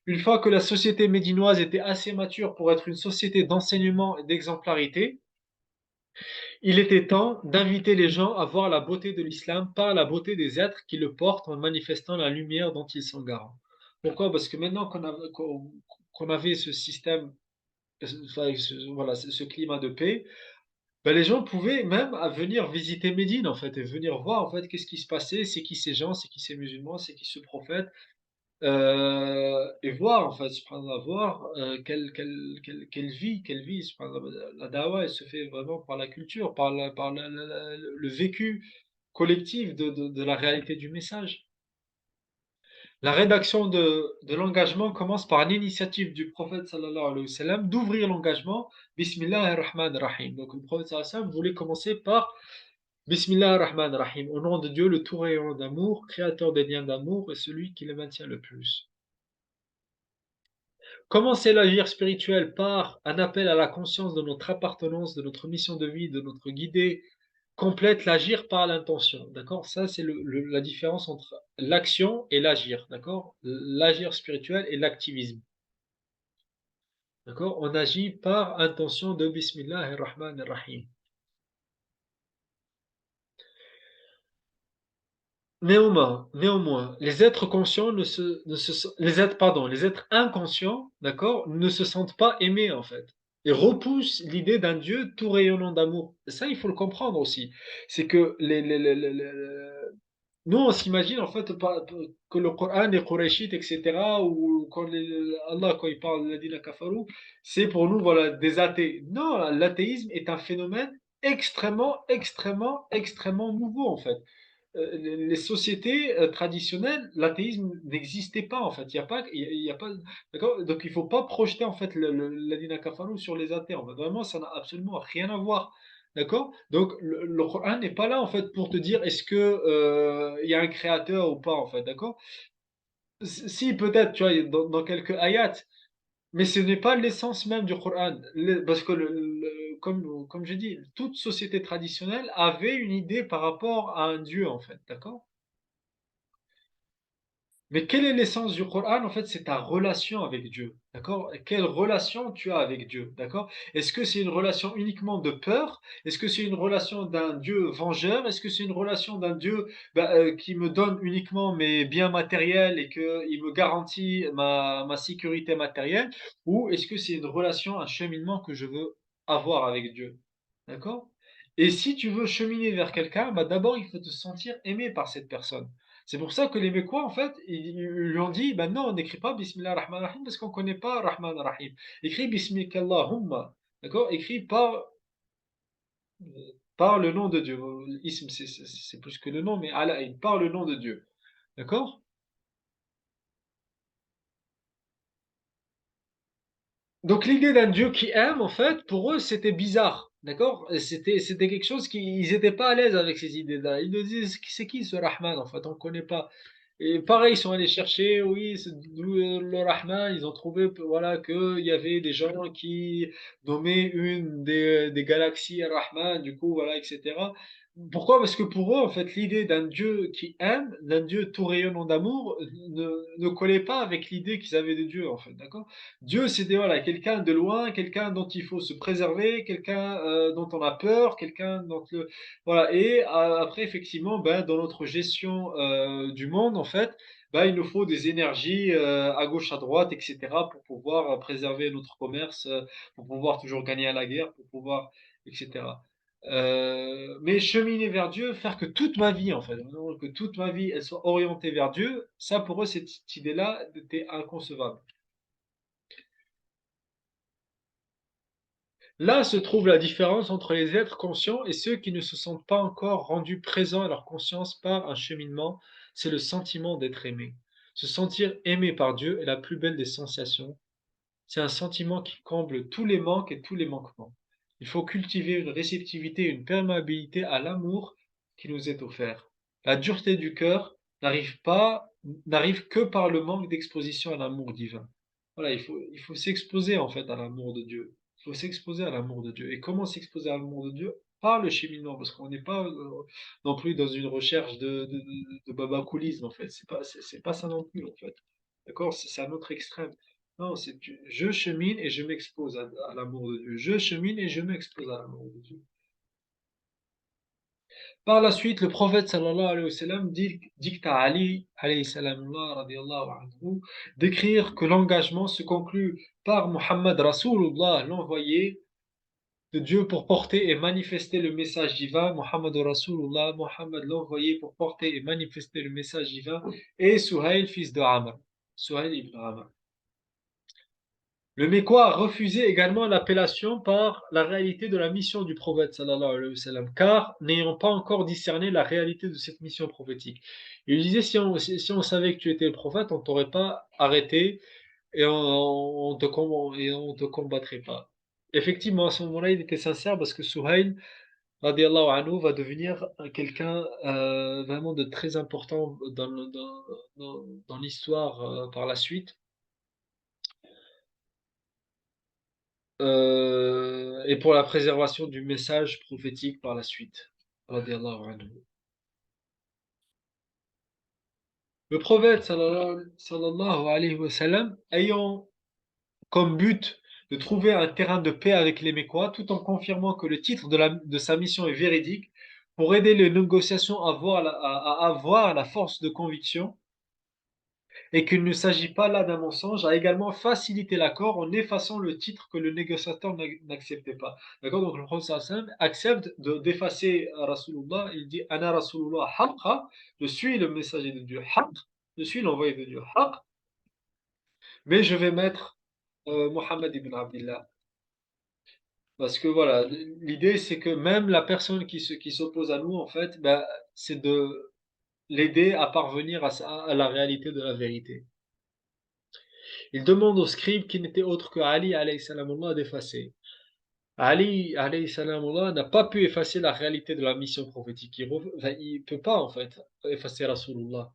Une fois que la société médinoise était assez mature pour être une société d'enseignement et d'exemplarité, il était temps d'inviter les gens à voir la beauté de l'islam par la beauté des êtres qui le portent en manifestant la lumière dont ils sont garants. Pourquoi? Parce que maintenant qu'on avait ce système, enfin, voilà, ce climat de paix, ben, les gens pouvaient même venir visiter Médine en fait et venir voir en fait qu'est-ce qui se passait, c'est qui ces gens, c'est qui ces musulmans, c'est qui ce prophète, et voir en fait, subhanallah, voir quelle vie, subhanallah. La dawa, elle se fait vraiment par la culture, par le vécu collectif de la réalité du message. La rédaction de l'engagement commence par l'initiative du prophète sallallahu alayhi wa sallam d'ouvrir l'engagement Bismillah ar-Rahman ar-Rahim. Donc le prophète sallallahu alayhi wa sallam voulait commencer par Bismillah ar-Rahman ar-Rahim, au nom de Dieu, le tout rayonnant d'amour, créateur des liens d'amour et celui qui les maintient le plus. Commencer l'agir spirituel par un appel à la conscience de notre appartenance, de notre mission de vie, de notre guidée complète l'agir par l'intention. D'accord? Ça, c'est la différence entre l'action et l'agir. D'accord? L'agir spirituel et l'activisme. D'accord? On agit par intention de Bismillah ar-Rahman ar-Rahim. Néanmoins, les êtres conscients les êtres inconscients, d'accord, ne se sentent pas aimés en fait, et repoussent l'idée d'un Dieu tout rayonnant d'amour. Ça, il faut le comprendre aussi. C'est que nous, on s'imagine en fait que le Coran est Qurayshite, etc., ou quand Allah, quand il parle de l'Adina Kafaru, c'est pour nous voilà, des athées. Non, l'athéisme est un phénomène extrêmement nouveau en fait. Les sociétés traditionnelles, l'athéisme n'existait pas en fait. Il y a pas, d'accord. Donc il faut pas projeter en fait l'Adina Kafaru sur les athées. En fait. Vraiment, ça n'a absolument rien à voir. D'accord? Donc le Coran n'est pas là en fait pour te dire est-ce que il y a un créateur ou pas en fait. D'accord? Si peut-être, tu vois, dans quelques ayats, mais ce n'est pas l'essence même du Coran. Parce que, comme je dis, toute société traditionnelle avait une idée par rapport à un Dieu, en fait. D'accord? Mais quelle est l'essence du Coran? En fait, c'est ta relation avec Dieu, d'accord? Quelle relation tu as avec Dieu, d'accord? Est-ce que c'est une relation uniquement de peur? Est-ce que c'est une relation d'un Dieu vengeur? Est-ce que c'est une relation d'un Dieu qui me donne uniquement mes biens matériels et qu'il me garantit ma sécurité matérielle? Ou est-ce que c'est une relation, un cheminement que je veux avoir avec Dieu? D'accord? Et si tu veux cheminer vers quelqu'un, bah d'abord il faut te sentir aimé par cette personne. C'est pour ça que les Mécois, en fait, ils lui ont dit: «Ben non, on n'écrit pas Bismillah ar-Rahman ar-Rahim parce qu'on ne connaît pas Rahman ar-Rahim. Écris Bismikallahumma». D'accord? Écris par le nom de Dieu. L'ism, c'est plus que le nom, mais Allah, par le nom de Dieu. D'accord? Donc l'idée d'un Dieu qui aime, en fait, pour eux, c'était bizarre, d'accord? C'était quelque chose qui ils étaient pas à l'aise avec ces idées-là. Ils nous disent: «C'est qui ce Rahman, en fait? On ne connaît pas». Et pareil, ils sont allés chercher, oui, c'est d'où le Rahman, ils ont trouvé, voilà, qu'il y avait des gens qui nommaient une des galaxies Rahman, du coup, voilà, et cetera. Pourquoi? Parce que pour eux, en fait, l'idée d'un Dieu qui aime, d'un Dieu tout rayonnant d'amour, ne collait pas avec l'idée qu'ils avaient de Dieu, en fait, d'accord? Dieu, c'était voilà, quelqu'un de loin, quelqu'un dont il faut se préserver, quelqu'un dont on a peur, quelqu'un dont le voilà. Et après, effectivement, ben, dans notre gestion du monde, en fait, ben, il nous faut des énergies à gauche, à droite, etc., pour pouvoir préserver notre commerce, pour pouvoir toujours gagner à la guerre, pour pouvoir, etc. Mais cheminer vers Dieu, faire que toute ma vie, en fait, vraiment, que toute ma vie, elle soit orientée vers Dieu, ça, pour eux, cette idée-là était inconcevable. Là se trouve la différence entre les êtres conscients et ceux qui ne se sentent pas encore rendus présents à leur conscience par un cheminement, c'est le sentiment d'être aimé. Se sentir aimé par Dieu est la plus belle des sensations. C'est un sentiment qui comble tous les manques et tous les manquements. Il faut cultiver une réceptivité et une perméabilité à l'amour qui nous est offert. La dureté du cœur n'arrive que par le manque d'exposition à l'amour divin. Voilà, il faut s'exposer en fait à l'amour de Dieu. Il faut s'exposer à l'amour de Dieu. Et comment s'exposer à l'amour de Dieu? Par le cheminement, parce qu'on n'est pas non plus dans une recherche de babacoolisme en fait. C'est pas ça non plus en fait. D'accord? C'est un autre extrême. Non, je chemine et je m'expose à l'amour de Dieu. Je chemine et je m'expose à l'amour de Dieu. Par la suite, le prophète sallallahu alayhi wa sallam dicte à Ali alayhi salamullah radiyallahu anhu d'écrire que l'engagement se conclut par Muhammad Rasulullah, l'envoyé de Dieu pour porter et manifester le message divin, Muhammad Rasulullah, Muhammad l'envoyé pour porter et manifester le message divin, et Suhail, fils de Amr. Suhail ibn Amr. Le Mécois a refusé également l'appellation par la réalité de la mission du prophète sallallahu alayhi wa sallam, car n'ayant pas encore discerné la réalité de cette mission prophétique. Il disait si on savait que tu étais le prophète, on t'aurait pas arrêté et on te combattrait pas. Effectivement, à ce moment-là, il était sincère parce que Suhail, radiallahu anhu, va devenir quelqu'un vraiment de très important dans l'histoire par la suite. Et pour la préservation du message prophétique par la suite. Radiallahu anhu. Le prophète sallallahu alayhi wa sallam, ayant comme but de trouver un terrain de paix avec les Mécois, tout en confirmant que le titre de sa mission est véridique, pour aider les négociations à avoir la force de conviction, et qu'il ne s'agit pas là d'un mensonge, a également facilité l'accord en effaçant le titre que le négociateur n'acceptait pas. D'accord? Donc le prophète sallam accepte d'effacer Rasulullah. Il dit Ana Rasulullah haqqa, je suis le messager de Dieu haqq, je suis l'envoyé de Dieu haqq, mais je vais mettre Muhammad ibn Abdullah. Parce que voilà, l'idée c'est que même la personne qui s'oppose à nous, en fait, ben, c'est de l'aider à parvenir à la réalité de la vérité. Il demande au scribe qui n'était autre que Ali alayhi salamullah d'effacer. Ali alayhi salamullah n'a pas pu effacer la réalité de la mission prophétique. Il peut pas en fait effacer Rasulullah.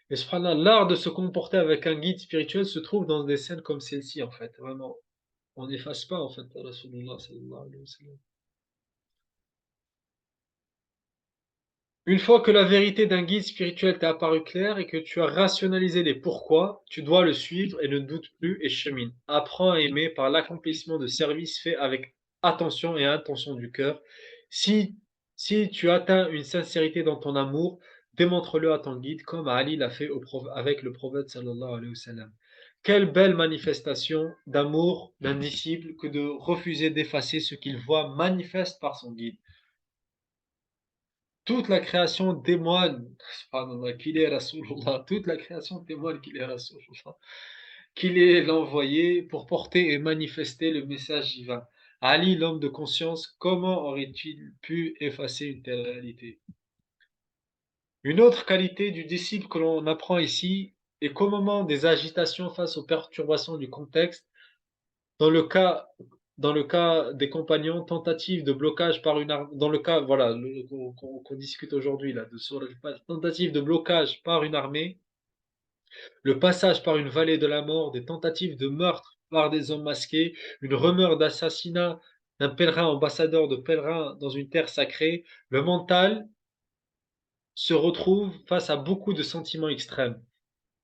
Et subhanallah, l'art de se comporter avec un guide spirituel se trouve dans des scènes comme celle-ci en fait. Vraiment, on n'efface pas en fait Rasulullah sallallahu alayhi wa sallam. Une fois que la vérité d'un guide spirituel t'est apparue claire et que tu as rationalisé les pourquoi, tu dois le suivre et ne doute plus et chemine. Apprends à aimer par l'accomplissement de services faits avec attention et intention du cœur. Si, si tu atteins une sincérité dans ton amour, démontre-le à ton guide comme Ali l'a fait avec le prophète sallallahu alayhi wa sallam. Quelle belle manifestation d'amour d'un disciple que de refuser d'effacer ce qu'il voit manifeste par son guide. Toute la création témoigne, subhanallah, qu'il est Rasulullah. Toute la création témoigne qu'il est Rasulullah, qu'il est l'envoyé pour porter et manifester le message divin. Ali, l'homme de conscience, comment aurait-il pu effacer une telle réalité? Une autre qualité du disciple que l'on apprend ici est qu'au moment des agitations face aux perturbations du contexte, dans le cas dans le cas des compagnons, tentative de blocage par une armée, dans le cas, voilà, qu'on discute aujourd'hui là, sur la tentative de blocage par une armée, le passage par une vallée de la mort, des tentatives de meurtre par des hommes masqués, une rumeur d'assassinat d'un pèlerin ambassadeur de pèlerin dans une terre sacrée, le mental se retrouve face à beaucoup de sentiments extrêmes.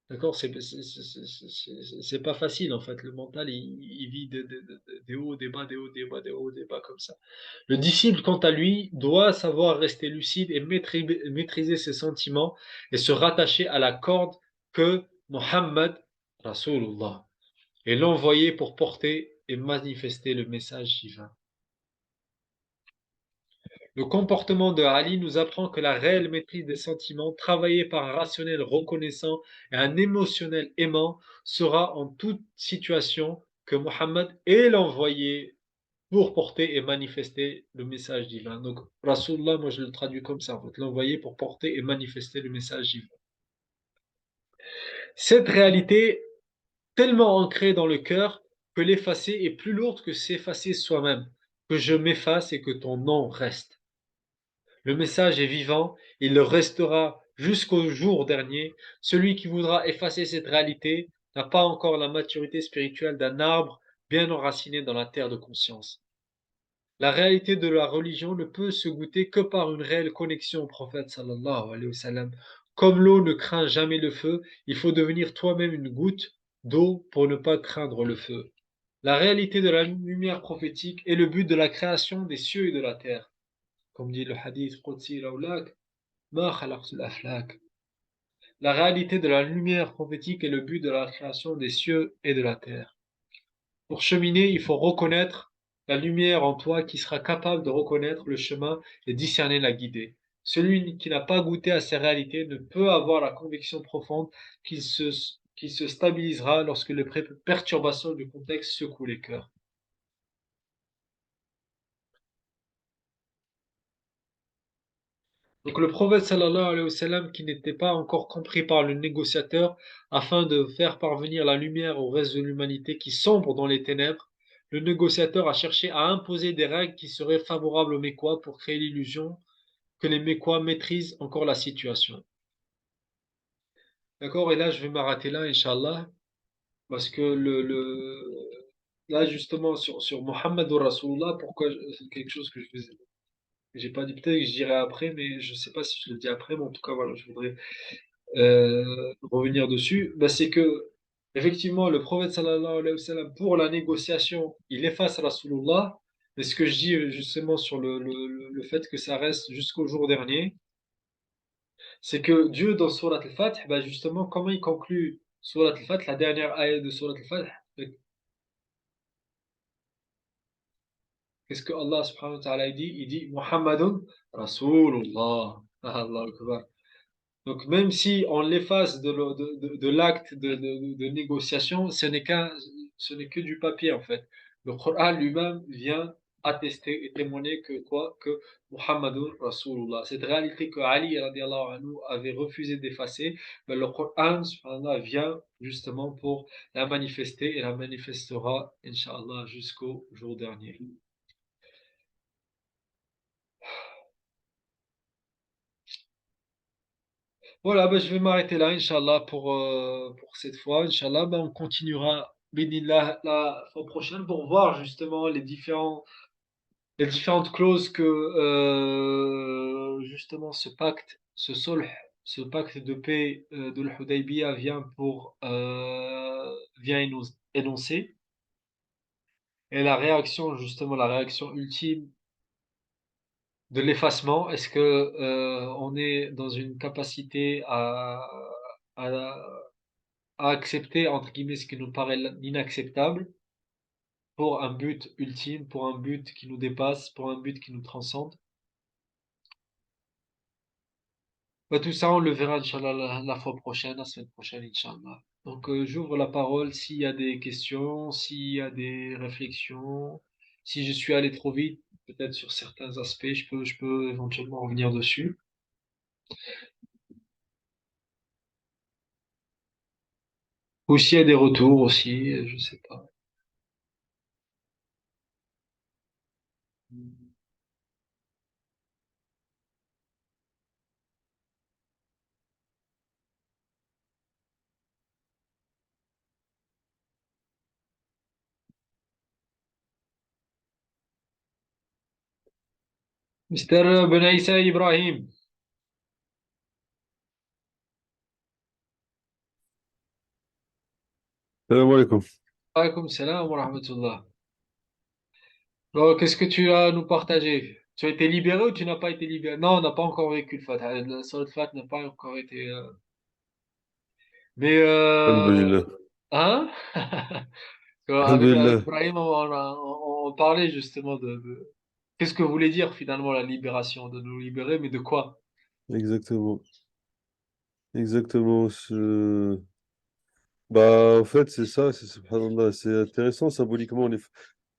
D'accord, c'est pas facile en fait. Le mental, il vit des hauts, des bas, des hauts, des bas, des hauts, des bas comme ça. Le disciple, quant à lui, doit savoir rester lucide et maîtriser ses sentiments et se rattacher à la corde que Mohammed, Rasulullah, est l'envoyé pour porter et manifester le message divin. Le comportement de Ali nous apprend que la réelle maîtrise des sentiments, travaillée par un rationnel reconnaissant et un émotionnel aimant, sera en toute situation que Mohammed est l'envoyé pour porter et manifester le message divin. Donc, Rasulullah, moi je le traduis comme ça, en fait, l'envoyé pour porter et manifester le message divin. Cette réalité, tellement ancrée dans le cœur, que l'effacer est plus lourde que s'effacer soi-même, que je m'efface et que ton nom reste. Le message est vivant, il le restera jusqu'au jour dernier. Celui qui voudra effacer cette réalité n'a pas encore la maturité spirituelle d'un arbre bien enraciné dans la terre de conscience. La réalité de la religion ne peut se goûter que par une réelle connexion au prophète sallallahu alayhi wa sallam. Comme l'eau ne craint jamais le feu, il faut devenir toi-même une goutte d'eau pour ne pas craindre le feu. La réalité de la lumière prophétique est le but de la création des cieux et de la terre. Comme dit le hadith Qudsi Laulak, Ma khalaqtul aflak. La réalité de la lumière prophétique est le but de la création des cieux et de la terre. Pour cheminer, il faut reconnaître la lumière en toi qui sera capable de reconnaître le chemin et discerner la guider. Celui qui n'a pas goûté à ces réalités ne peut avoir la conviction profonde qu'il se stabilisera lorsque les perturbations du contexte secouent les cœurs. Donc le prophète sallallahu alayhi wa sallam, qui n'était pas encore compris par le négociateur, afin de faire parvenir la lumière au reste de l'humanité qui sombre dans les ténèbres, le négociateur a cherché à imposer des règles qui seraient favorables aux Mécois pour créer l'illusion que les Mécois maîtrisent encore la situation. D'accord? Et là, je vais m'arrêter là, Inch'Allah, parce que là, justement, sur Muhammad Rasulullah, c'est quelque chose que j'ai pas dit, peut-être que je dirai après, mais je sais pas si je le dis après, mais en tout cas, voilà, je voudrais revenir dessus, bah, c'est que effectivement le prophète sallallahu alayhi wa sallam pour la négociation, il efface Rasulullah, mais ce que je dis justement sur le fait que ça reste jusqu'au jour dernier, c'est que Dieu dans Surat al-Fath, bah, justement comment il conclut Surat al-Fath, la dernière ayah de Surat al-Fath, qu'est-ce que Allah subhanahu wa ta'ala dit? Il dit Muhammadun Rasulullah. Ah, Allahu Akbar. Donc même si on l'efface de l'acte de négociation, ce n'est que du papier en fait. Le Coran lui-même vient attester et témoigner que quoi? Que Muhammadur Rasulullah. Cette réalité que Ali radiallahu anhu avait refusé d'effacer, ben, le Coran subhanallah, vient justement pour la manifester et la manifestera, Inch'Allah, jusqu'au jour dernier. Voilà, ben, je vais m'arrêter là, Inch'Allah, pour cette fois. Inch'Allah, ben, on continuera, bénillah, la fois prochaine pour voir justement les différentes clauses que justement ce pacte de paix de l'Hudaybiyah vient énoncer, et la réaction justement, la réaction ultime de l'effacement. Est-ce que on est dans une capacité à, à accepter entre guillemets ce qui nous paraît inacceptable pour un but ultime, pour un but qui nous dépasse, pour un but qui nous transcende? Bah, tout ça, on le verra, Inch'Allah, la fois prochaine, la semaine prochaine, Inch'Allah. Donc, j'ouvre la parole s'il y a des questions, s'il y a des réflexions. Si je suis allé trop vite, peut-être sur certains aspects, je peux éventuellement revenir dessus. Ou s'il y a des retours aussi, je sais pas. Mister Benaïssa Ibrahim. Salam alaikum. Alaykoum salam wa rahmatullah. Bon, qu'est-ce que tu as à nous partager? Tu as été libéré ou tu n'as pas été libéré? Non, on n'a pas encore vécu le Fat. Le Salat Fat n'a pas encore été. Mais Alhamdulillah. hein? Avec Alhamdulillah. Ibrahim, on parlait justement qu'est-ce que voulait dire finalement la libération, de nous libérer, mais de quoi? Exactement. Exactement. Bah, en fait, c'est ça, subhanallah, c'est intéressant symboliquement.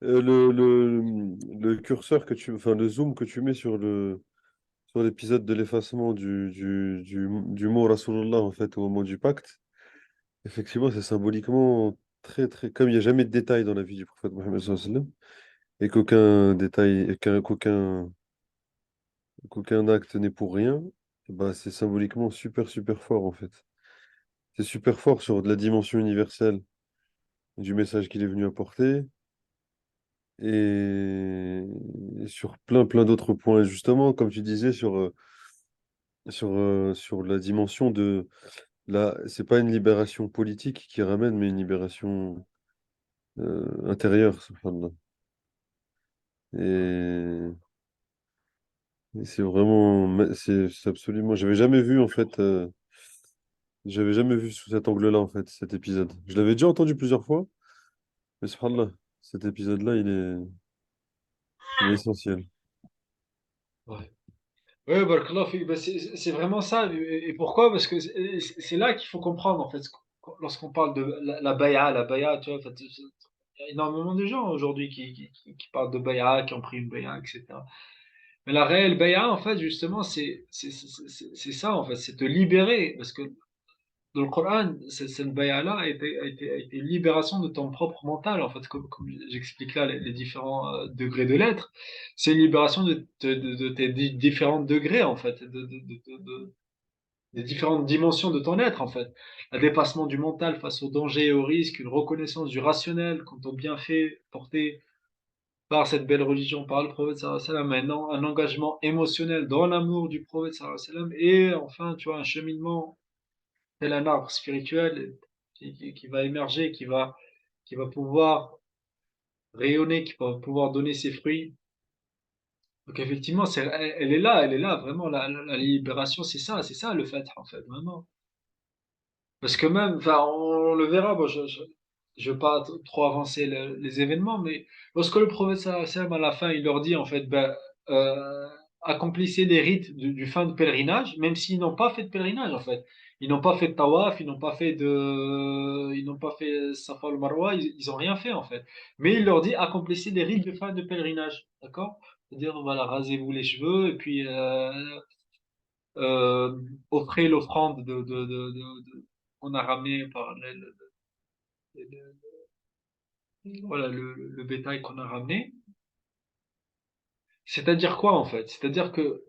Le curseur enfin, le zoom que tu mets sur l'épisode de l'effacement du mot Rasulullah, en fait, au moment du pacte, effectivement, c'est symboliquement très, très, comme il n'y a jamais de détails dans la vie du prophète Mohammed sallallahu alayhi wa sallam, et qu'aucun détail, qu'aucun acte n'est pour rien, bah, c'est symboliquement super, super fort, en fait. C'est super fort sur de la dimension universelle du message qu'il est venu apporter et sur plein, plein d'autres points. Justement, comme tu disais, sur la dimension de c'est pas une libération politique qui ramène, mais une libération intérieure, subhanallah. Et, et c'est vraiment, c'est absolument, j'avais jamais vu sous cet angle-là, en fait, cet épisode. Je l'avais déjà entendu plusieurs fois, mais subhanallah, cet épisode-là, il est essentiel. Ouais. Oui, barakallah fik. Ben, c'est vraiment ça. Et pourquoi? Parce que c'est là qu'il faut comprendre, en fait, lorsqu'on parle de la baya, tu vois, en fait, il y a énormément de gens aujourd'hui qui parlent de baya, qui ont pris une baya, etc. Mais la réelle baya, en fait, justement, c'est ça, en fait, c'est te libérer. Parce que dans le Coran, cette baya-là a été une libération de ton propre mental, en fait, comme j'explique là les différents degrés de l'être. C'est une libération de tes différents degrés, en fait, des différentes dimensions de ton être, en fait. Un dépassement du mental face aux dangers et aux risques, une reconnaissance du rationnel quant aux bienfaits portés par cette belle religion, par le prophète sallallahu alayhi wa sallam, maintenant un engagement émotionnel dans l'amour du prophète sallallahu alayhi wa sallam, et enfin, tu vois, un cheminement tel un arbre spirituel qui va émerger, qui va pouvoir rayonner, qui va pouvoir donner ses fruits. Donc effectivement, elle est là, vraiment, la libération, c'est ça le fait, en fait, vraiment. Parce que même, enfin, on le verra, bon, je veux pas trop avancer les événements, mais lorsque le prophète sallallahu alayhi wa sallam, à la fin, il leur dit, en fait, ben, accomplissez les rites du fin de pèlerinage, même s'ils n'ont pas fait de pèlerinage, en fait. Ils n'ont pas fait de tawaf, ils n'ont pas fait Safa al-Marwa, ils ont rien fait, en fait. Mais il leur dit, accomplissez les rites de fin de pèlerinage, d'accord? C'est-à-dire, voilà, rasez-vous les cheveux, et puis, euh, offrez l'offrande qu'on a ramené par voilà, le bétail qu'on a ramené. C'est-à-dire quoi en fait? C'est-à-dire que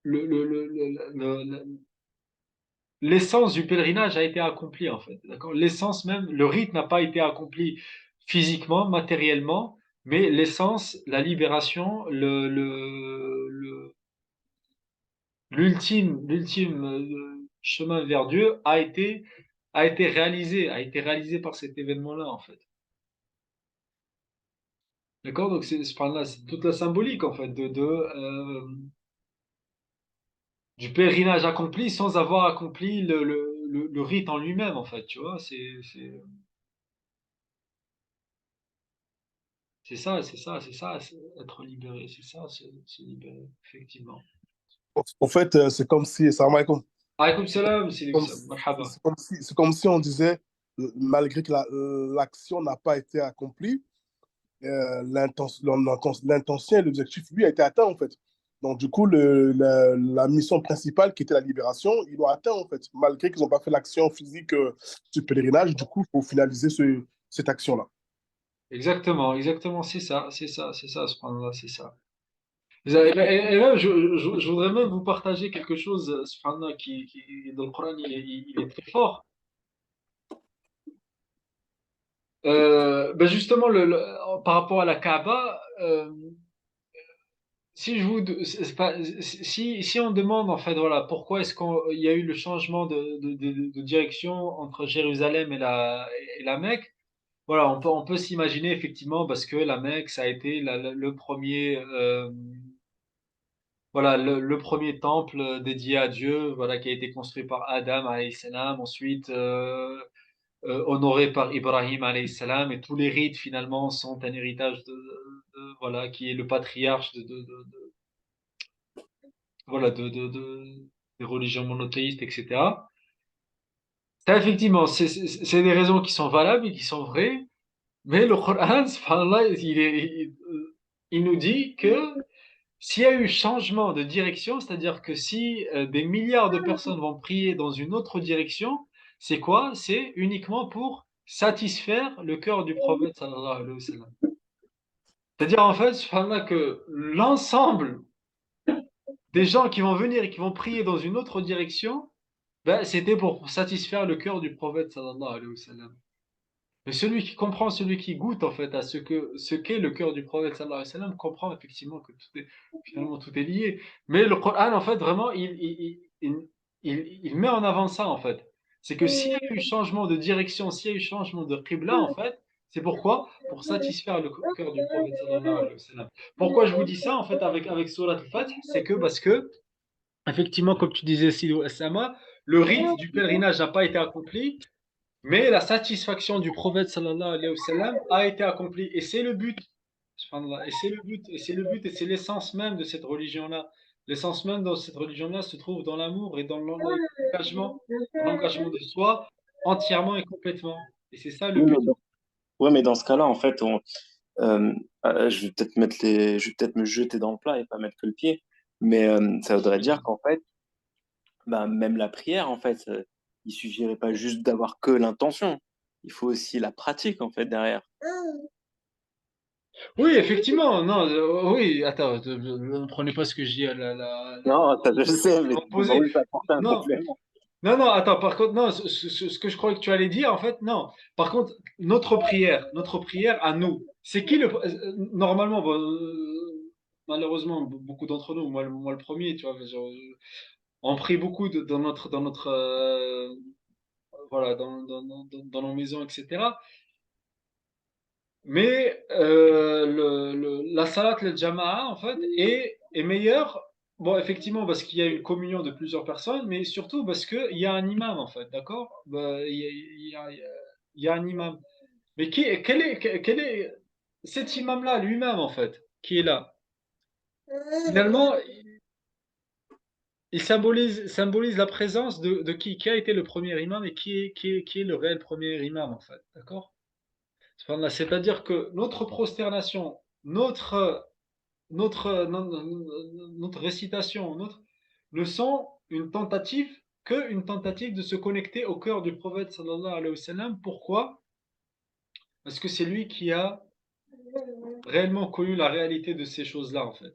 le, le, le, l'essence du pèlerinage a été accomplie en fait. D'accord? L'essence même, le rite n'a pas été accompli physiquement, matériellement, Mais l'essence, la libération, l'ultime chemin vers Dieu a été réalisé par cet événement-là, en fait. D'accord? Donc, subhanallah, c'est toute la symbolique, en fait, du pèlerinage accompli sans avoir accompli le rite en lui-même, en fait, tu vois? C'est ça, être libéré, c'est ça, se libérer, effectivement. En fait, c'est comme si, salam alaikum. Alaykoum salam, c'est Comme marhaba. c'est comme si on disait, malgré que l'action n'a pas été accomplie, l'intention et l'objectif, lui, a été atteint, en fait. Donc, du coup, la mission principale, qui était la libération, ils l'ont atteint, en fait. Malgré qu'ils n'ont pas fait l'action physique du pèlerinage, du coup, il faut finaliser cette action-là. Exactement, subhanallah, c'est ça. Et là, je voudrais même vous partager quelque chose, subhanallah, qui dans le Coran, il est très fort. Ben justement, par rapport à la Kaaba, si je vous, c'est pas- si on demande en fait, voilà, pourquoi est-ce qu'il y a eu le changement de direction entre Jérusalem et la Mecque, voilà, on peut s'imaginer effectivement parce que la Mecque, ça a été le premier, voilà, le premier temple dédié à Dieu, voilà, qui a été construit par Adam alayhi salam, ensuite honoré par Ibrahim alayhi salam, et tous les rites finalement sont un héritage voilà, qui est le patriarche voilà, des religions monothéistes, etc. Ça, effectivement, c'est des raisons qui sont valables et qui sont vraies, mais le Coran, subhanallah, il nous dit que s'il y a eu changement de direction, c'est-à-dire que si des milliards de personnes vont prier dans une autre direction, c'est quoi? C'est uniquement pour satisfaire le cœur du prophète sallallahu alayhi wa sallam. C'est-à-dire en fait, subhanallah, que l'ensemble des gens qui vont venir et qui vont prier dans une autre direction, ben, c'était pour satisfaire le cœur du prophète sallallahu alayhi wa sallam. Mais celui qui comprend, celui qui goûte en fait à ce qu'est le cœur du prophète sallallahu alayhi wa sallam, comprend effectivement que finalement tout est lié. Mais le Coran en fait vraiment il met en avant ça en fait. C'est que s'il y a eu changement de direction, s'il y a eu changement de qibla en fait, c'est pourquoi? Pour satisfaire le cœur du prophète sallallahu alayhi wa sallam. Pourquoi je vous dis ça en fait avec Surat al-Fath? C'est que parce que effectivement comme tu disais Sidou Sama, le rite du pèlerinage n'a pas été accompli. Mais la satisfaction du prophète sallallahu alayhi wa sallam a été accomplie. Et c'est le but. Subhanallah. Et c'est le but. Et c'est le but. Et c'est l'essence même de cette religion-là. L'essence même de cette religion-là se trouve dans l'amour et dans l'engagement de soi entièrement et complètement. Et c'est ça le Oui, but. ouais, mais dans ce cas-là, en fait, euh, je vais peut-être je vais peut-être me jeter dans le plat et pas mettre que le pied. Mais ça voudrait dire qu'en fait, bah, même la prière, en fait, il suffirait pas juste d'avoir que l'intention. Il faut aussi la pratique, en fait, derrière. Oui, effectivement. Non, oui, attends, ne prenez pas ce que je dis à Non, ça je sais, mais c'est pour l'opposé. juste apporter un Non, complément. non, non, attends, par contre, non, ce que je croyais que tu allais dire, en fait, non. Par contre, notre prière à nous, c'est qui normalement, bon, malheureusement, beaucoup d'entre nous, moi le premier, tu vois, genre, on prie beaucoup dans notre voilà, dans nos maisons, etc. Mais la salat le jama'a, en fait, est meilleure, bon, effectivement, parce qu'il y a une communion de plusieurs personnes, mais surtout parce qu'il y a un imam, en fait, d'accord? Bah, il y a un imam. Mais quel est cet imam-là, lui-même, en fait, qui est là? Finalement, il symbolise la présence de qui a été le premier imam et qui est le réel premier imam, en fait, d'accord? C'est-à-dire que notre prosternation, notre récitation, ne sont qu'une tentative de se connecter au cœur du prophète sallallahu alayhi wa sallam. Pourquoi? Parce que c'est lui qui a réellement connu la réalité de ces choses-là, en fait.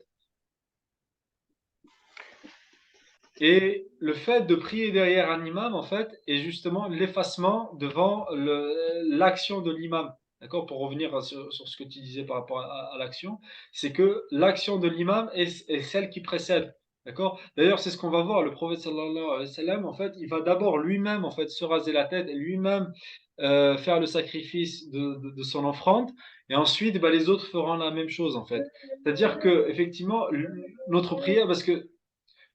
Et le fait de prier derrière un imam, en fait, est justement l'effacement devant l'action de l'imam. d'accord, pour revenir sur ce que tu disais par rapport à l'action, c'est que l'action de l'imam est celle qui précède. D'accord? D'ailleurs, c'est ce qu'on va voir. Le prophète sallallahu alayhi wa sallam, en fait, il va d'abord lui-même en fait, se raser la tête et lui-même faire le sacrifice de son offrande. Et ensuite, bah, les autres feront la même chose, en fait. C'est-à-dire que, effectivement, notre prière, parce que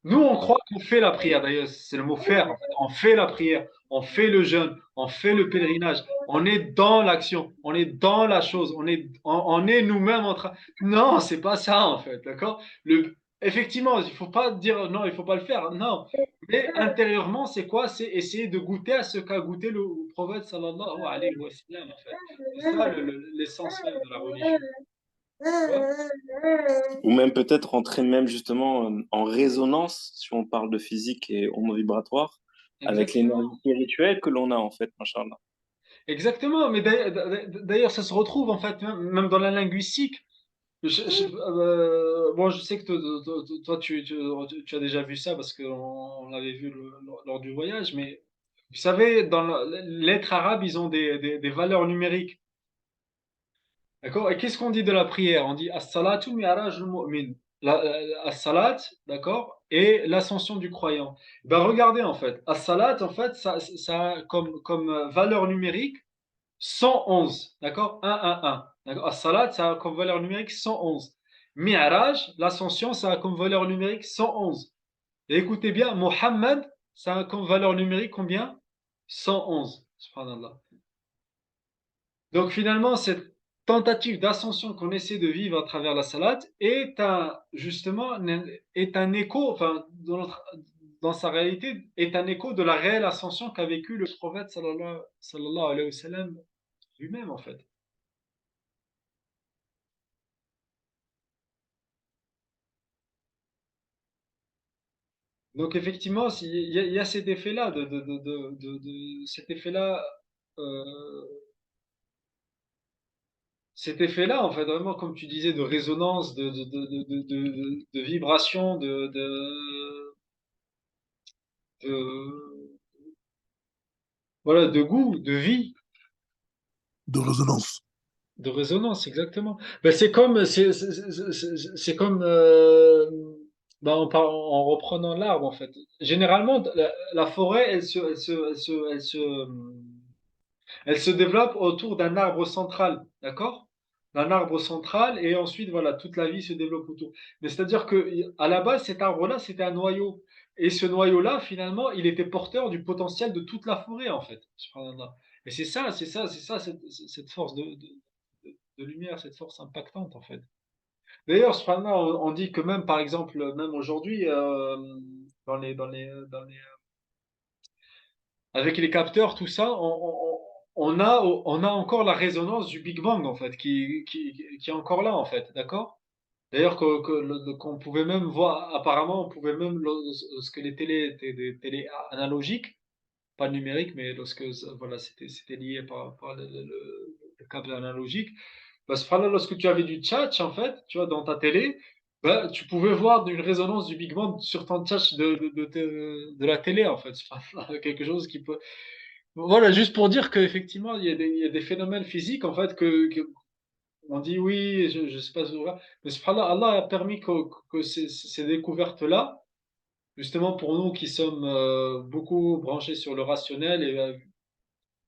nous, on croit qu'on fait la prière. D'ailleurs, c'est le mot faire. En fait. On fait la prière, on fait le jeûne, on fait le pèlerinage. On est dans l'action, on est dans la chose, on est nous-mêmes en train. Non, c'est pas ça en fait, d'accord? Effectivement, il faut pas dire non, il faut pas le faire. Non, mais intérieurement, c'est quoi? C'est essayer de goûter à ce qu'a goûté le prophète sallallahu alayhi wa sallam. En fait, c'est ça l'essence même de la religion. Ou même peut-être entrer même justement en résonance, si on parle de physique et ondes vibratoires, avec l'énergie Exactement. spirituelle que l'on a en fait, machallah. Exactement, mais d'ailleurs, ça se retrouve en fait même dans la linguistique. Bon, je sais que toi, tu as déjà vu ça parce qu'on l'avait vu lors du voyage, mais vous savez, dans les lettres arabes, ils ont des valeurs numériques. D'accord? Et qu'est-ce qu'on dit de la prière? On dit as-salatu mi'rajul mu'min. As-salat, d'accord? Et l'ascension du croyant. Ben regardez en fait, as-salat, en fait, ça a comme valeur numérique 111, d'accord? 111. D'accord? As-salat, ça a comme valeur numérique 111. Mi'raj, l'ascension, ça a comme valeur numérique 111. Et écoutez bien, Mohammed, ça a comme valeur numérique combien? 111. Subhanallah. Donc finalement, cette tentative d'ascension qu'on essaie de vivre à travers la salade justement, est un écho, enfin, dans sa réalité, est un écho de la réelle ascension qu'a vécu le prophète sallallahu alayhi wa sallam lui-même, en fait. Donc effectivement, il y a cet effet-là, cet effet-là, euh, cet effet-là, en fait, vraiment, comme tu disais, de résonance, de vibration, de- voilà, de goût, de vie, De résonance. de résonance, exactement. Ben, c'est comme, ben, en reprenant l'arbre, en fait. Généralement, la forêt, elle se développe autour d'un arbre central, d'accord? D'un arbre central, et ensuite, voilà, toute la vie se développe autour. Mais c'est-à-dire que, à la base, cet arbre-là, c'était un noyau. Et ce noyau-là, finalement, il était porteur du potentiel de toute la forêt, en fait. Subhanallah. Et cette force de lumière, cette force impactante, en fait. D'ailleurs, subhanallah, on dit que même, par exemple, même aujourd'hui, avec les capteurs, tout ça, on a encore la résonance du Big Bang, en fait, qui est encore là, en fait, d'accord? D'ailleurs, qu'on pouvait même voir, apparemment, on pouvait même, lorsque les télés étaient des télés analogiques, pas numériques, mais lorsque, voilà, c'était lié par le câble analogique, bah, subhanallah, lorsque tu avais du tchatch, en fait, tu vois, dans ta télé, bah, tu pouvais voir une résonance du Big Bang sur ton tchatch de la télé, en fait. Subhanallah, quelque chose qui peut, voilà, juste pour dire qu'effectivement, il y a des phénomènes physiques, en fait, on dit oui, je sais pas, mais subhanallah, Allah a permis que ces découvertes-là, justement pour nous qui sommes beaucoup branchés sur le rationnel et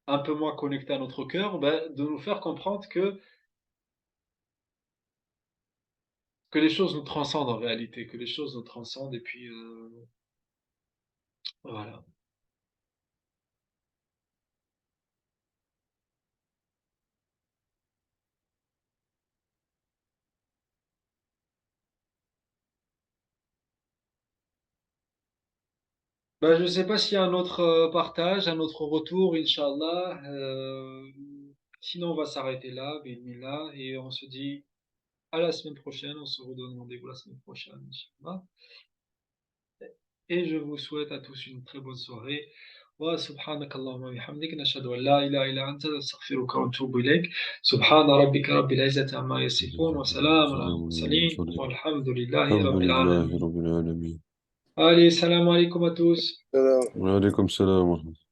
un peu moins connectés à notre cœur, ben, de nous faire comprendre que les choses nous transcendent en réalité, que les choses nous transcendent, et puis voilà. Ben, je ne sais pas s'il y a un autre partage, un autre retour, Inch'Allah. Sinon, on va s'arrêter là, bismillah, et on se dit à la semaine prochaine. On se redonne rendez-vous la semaine prochaine, Inch'Allah. Et je vous souhaite à tous une très bonne soirée. وسبحانك اللهم وبحمدك نشهد أن لا إله إلا أنت نستغفرك ونتوب إليك سبحان ربك رب العزة عما يصفون وسلام على المرسلين والحمد لله الحمد رب لله العالمين. رب العالمين. Allez, salam alaikum à tous. Euh, وعليكم السلام ورحمة الله.